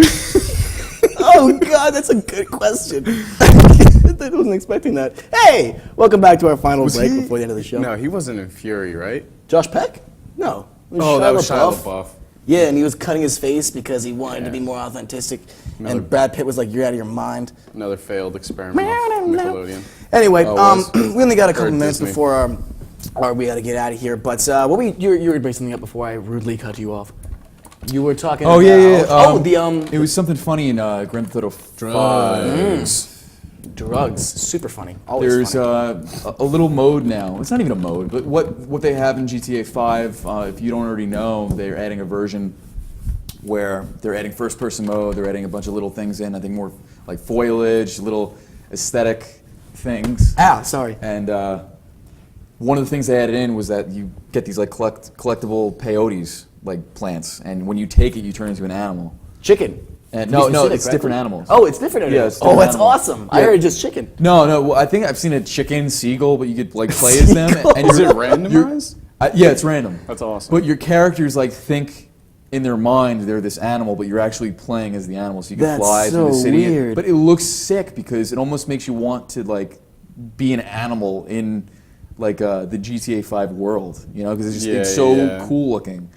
Oh God, that's a good question. I wasn't expecting that. Hey, welcome back to our final break before the end of the show. No, he wasn't in Fury, right? Josh Peck? No. It Oh, that was Shia Shia LaBeouf. Yeah, and he was cutting his face because he wanted to be more authentic. Another- And Brad Pitt was like, "You're out of your mind." Another failed experiment of Nickelodeon. Anyway, Oh, it was. we only got a Or couple minutes Disney. before we got to get out of here. But you were going to bring something up before I rudely cut you off. You were talking. Oh, about, yeah, yeah. the It was something funny in Grand Theft Auto 5. Drugs. Drugs, super funny. Always There's funny. a little mode now. It's not even a mode, but what they have in GTA 5, if you don't already know, they're adding a version where they're adding first-person mode. They're adding a bunch of little things in. I think more like foliage, little aesthetic things. Sorry. And one of the things they added in was that you get these like collectible peyotes, like plants, and when you take it, you turn into an animal. Chicken. And To be no, specific, it's right? different animals. Oh, it's different animals. it's different that's animals. awesome. I Yeah. heard just chicken. No, well, I think I've seen a chicken, seagull, but you could like play as them. And Is it you're- randomized? yeah, it's random. That's awesome. But your characters like think in their mind they're this animal, but you're actually playing as the animal, so you can That's fly through the so city. weird. But it looks sick because it almost makes you want to like be an animal in like the GTA 5 world, you know? Because it's so cool looking.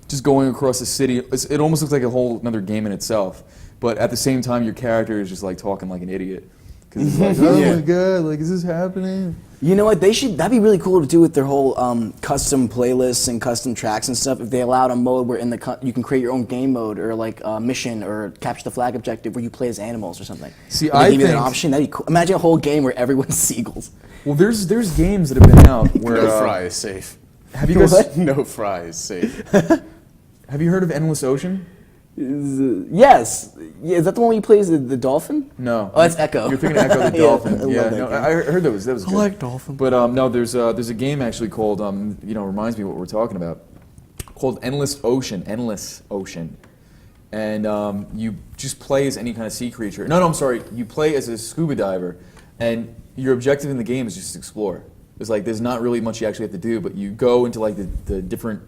Just going across the city, it almost looks like a whole another game in itself. But at the same time, your character is just like talking like an idiot. Because it's like, oh my god, like is this happening? You know what? That'd be really cool to do with their whole custom playlists and custom tracks and stuff. If they allowed a mode where you can create your own game mode or like a mission or capture the flag objective where you play as animals or something. See, If they I give you that think- option. That'd be cool. Imagine a whole game where everyone's seagulls. Well, there's games that have been out where No fry is safe. have you guys What? No fry is safe. have you heard of Endless Ocean? Yes. Yeah, is that the one where you play as the dolphin? No. Oh, that's Echo. You're thinking Echo the Yeah, Dolphin. I love Yeah, that no, game. I heard that was good. like Dolphin. But no, there's a game actually called reminds me of what we're talking about, called Endless Ocean. Endless Ocean, and you just play as any kind of sea creature. No, I'm sorry. You play as a scuba diver, and your objective in the game is just to explore. It's like there's not really much you actually have to do, but you go into like the different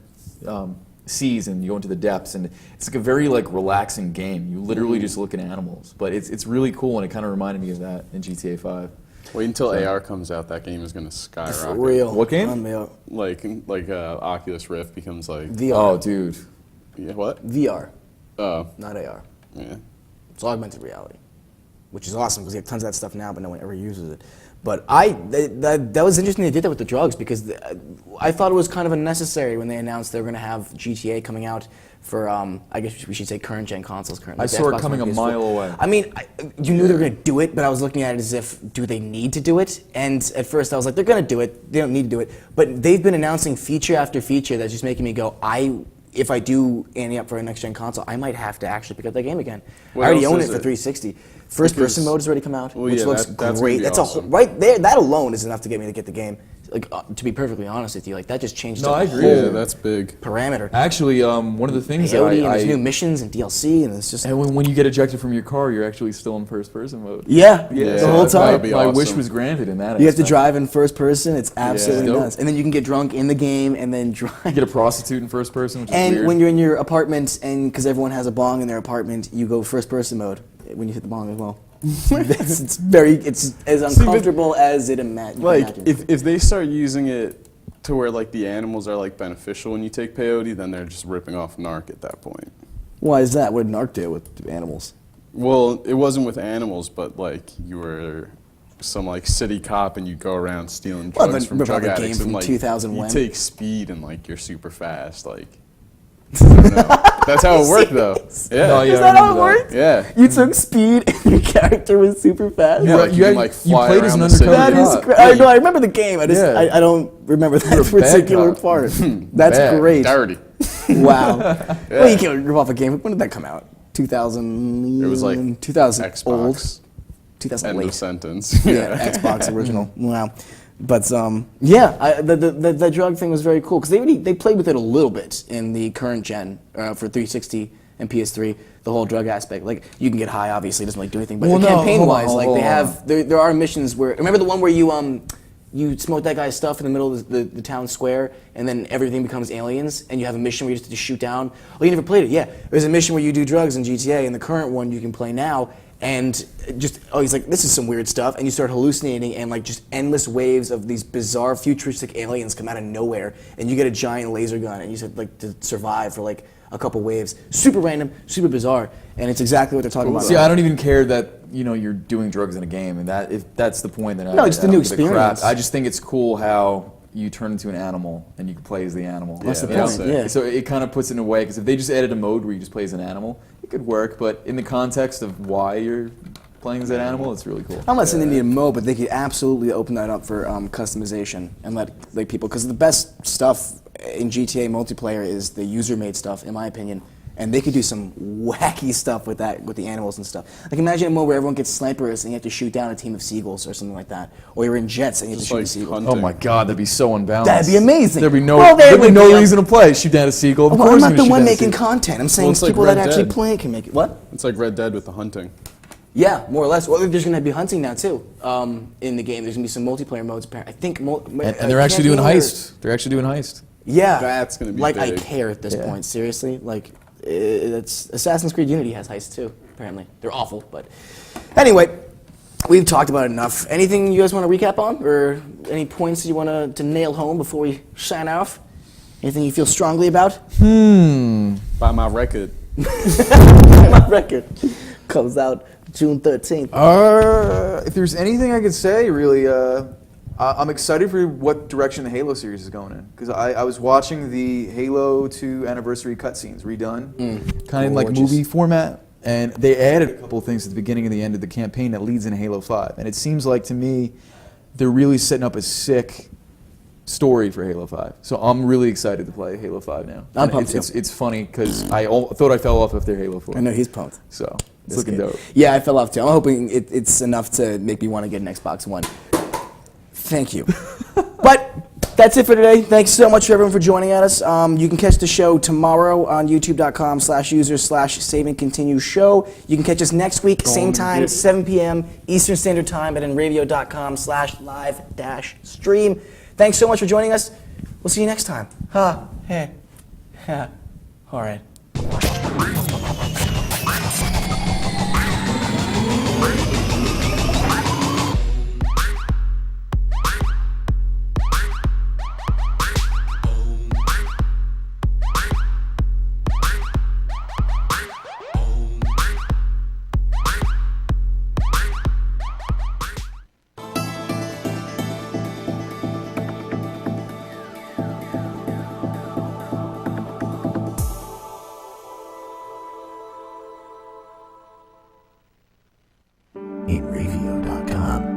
seas and you go into the depths, and it's like a very like relaxing game. You literally just look at animals, but it's really cool, and it kind of reminded me of that in GTA 5. Wait until AR comes out. That game is going to skyrocket. For real. What game? Unreal. Like Oculus Rift becomes like VR. Oh, dude. yeah, what? VR, Oh, not AR. yeah. It's augmented reality, which is awesome because you have tons of that stuff now, but no one ever uses it. But that was interesting they did that with the drugs because I thought it was kind of unnecessary when they announced they were going to have GTA coming out for, I guess we should say current gen consoles currently. I saw it coming a mile away. I mean, you knew they were going to do it, but I was looking at it as if, do they need to do it? And at first I was like, they're going to do it. They don't need to do it. But they've been announcing feature after feature that's just making me go, if I do ante up for a next gen console, I might have to actually pick up that game again. What I already else own it is for it? 360. First person Because- mode has already come out, Well, which yeah, looks that's gonna great. be That's awesome. right there. That alone is enough to get me to get the game. Like to be perfectly honest with you, like that just changed No, the I agree. whole Yeah, that's big. parameter. Actually, one of the things that Peyote and there's I new missions and DLC and it's just and when you get ejected from your car, you're actually still in first person mode. yeah, Yeah, the whole that'd time. be my wish awesome. was granted in that. You have to aspect. drive in first person. It's absolutely Dope. nuts. And then you can get drunk in the game and then drive. You get a prostitute in first person, which is And weird. when you're in your apartment, and because everyone has a bong in their apartment, you go first person mode when you hit the bong as well. it's as uncomfortable as it imagines. Like if they start using it to where like the animals are like beneficial when you take peyote, then they're just ripping off narc at that point. Why is that? What did Narc do with animals? Well, it wasn't with animals, but like you were some like city cop and you go around stealing Well, drugs then from remember drug the game addicts from and like 2000 you when? take speed and like you're super fast. Like I don't know. That's how it worked though. Yeah. Oh, yeah, Is I that how it remember worked? Yeah. You took speed and your character was super fast? Yeah, like you you can had- like you fly played as around an the city. undercover That is cop. great. Yeah, I you- know, I remember the game. I just Yeah. I don't remember were a that bad particular cop. part. That's Bad. great. Dirty. Wow. Well, you can't rip off a game. When did that come out? 2000. It was like 2000 old. Xbox. 2000 End late. of sentence. Yeah, Xbox original. Wow. But yeah, the drug thing was very cool because they played with it a little bit in the current gen for 360 and PS3. The whole drug aspect, like you can get high, obviously, it doesn't like do anything. But Well, no, campaign wise, hold on, like hold they on. have there are missions where remember the one where you smoke that guy's stuff in the middle of the town square, and then everything becomes aliens, and you have a mission where you just have to shoot down. Oh, you never played it? Yeah, there's a mission where you do drugs in GTA, and the current one you can play now. And just he's like, this is some weird stuff, and you start hallucinating, and like just endless waves of these bizarre futuristic aliens come out of nowhere, and you get a giant laser gun, and you said like to survive for like a couple waves. Super random, super bizarre, and it's exactly what they're talking about. See, I don't even care that you're doing drugs in a game, and that if that's the point, then No, I it's the don't new give a crap. experience. I just think it's cool how you turn into an animal and you can play as the animal. That's the You know? point, yeah. So it kind of puts it in a way because if they just added a mode where you just play as an animal, it could work. But in the context of why you're playing as that animal. It's really cool. I'm not saying they need a mode, but they could absolutely open that up for customization and let people, because the best stuff in GTA multiplayer is the user-made stuff, in my opinion. And they could do some wacky stuff with that, with the animals and stuff. Like imagine a mode where everyone gets snipers and you have to shoot down a team of seagulls or something like that. Or you're in jets and you have to shoot a seagull. hunting. Oh my God, that'd be so unbalanced. That'd be amazing. There'd be there would no be reason to play. Shoot down a seagull. Of Well, course I'm you're not gonna the shoot one down a making seagull. content. I'm saying it's like people that Red actually Dead. play can make it. What? It's like Red Dead with the hunting. Yeah, more or less. Well, there's going to be hunting now too in the game. There's going to be some multiplayer modes. I think. And they're actually doing heist. They're actually doing heist. Yeah, That's gonna be like big. I care at this point. Seriously, like it's Assassin's Creed Unity has heists too. Apparently, they're awful, but anyway, we've talked about it enough. Anything you guys want to recap on, or any points you want to nail home before we sign off? Anything you feel strongly about? Buy my record. My record comes out June 13th. If there's anything I could say, really, I'm excited for what direction the Halo series is going in. Because I was watching the Halo 2 anniversary cutscenes redone, kind of like Gorgeous. movie format. And they added a couple of things at the beginning and the end of the campaign that leads into Halo 5. And it seems like, to me, they're really setting up a sick story for Halo 5. So I'm really excited to play Halo 5 now. I'm And pumped it's funny because I thought I fell off after Halo 4. I know he's pumped. So it's That's looking good. dope. Yeah, I fell off too. I'm hoping it's enough to make me want to get an Xbox One. Thank you. But that's it for today. Thanks so much for everyone for joining us. You can catch the show tomorrow on youtube.com/user/save and continue show. You can catch us next week, same time, 7 p.m. Eastern Standard Time at nradio.com/live-stream. Thanks so much for joining us. We'll see you next time. All right. HeatRadio.com.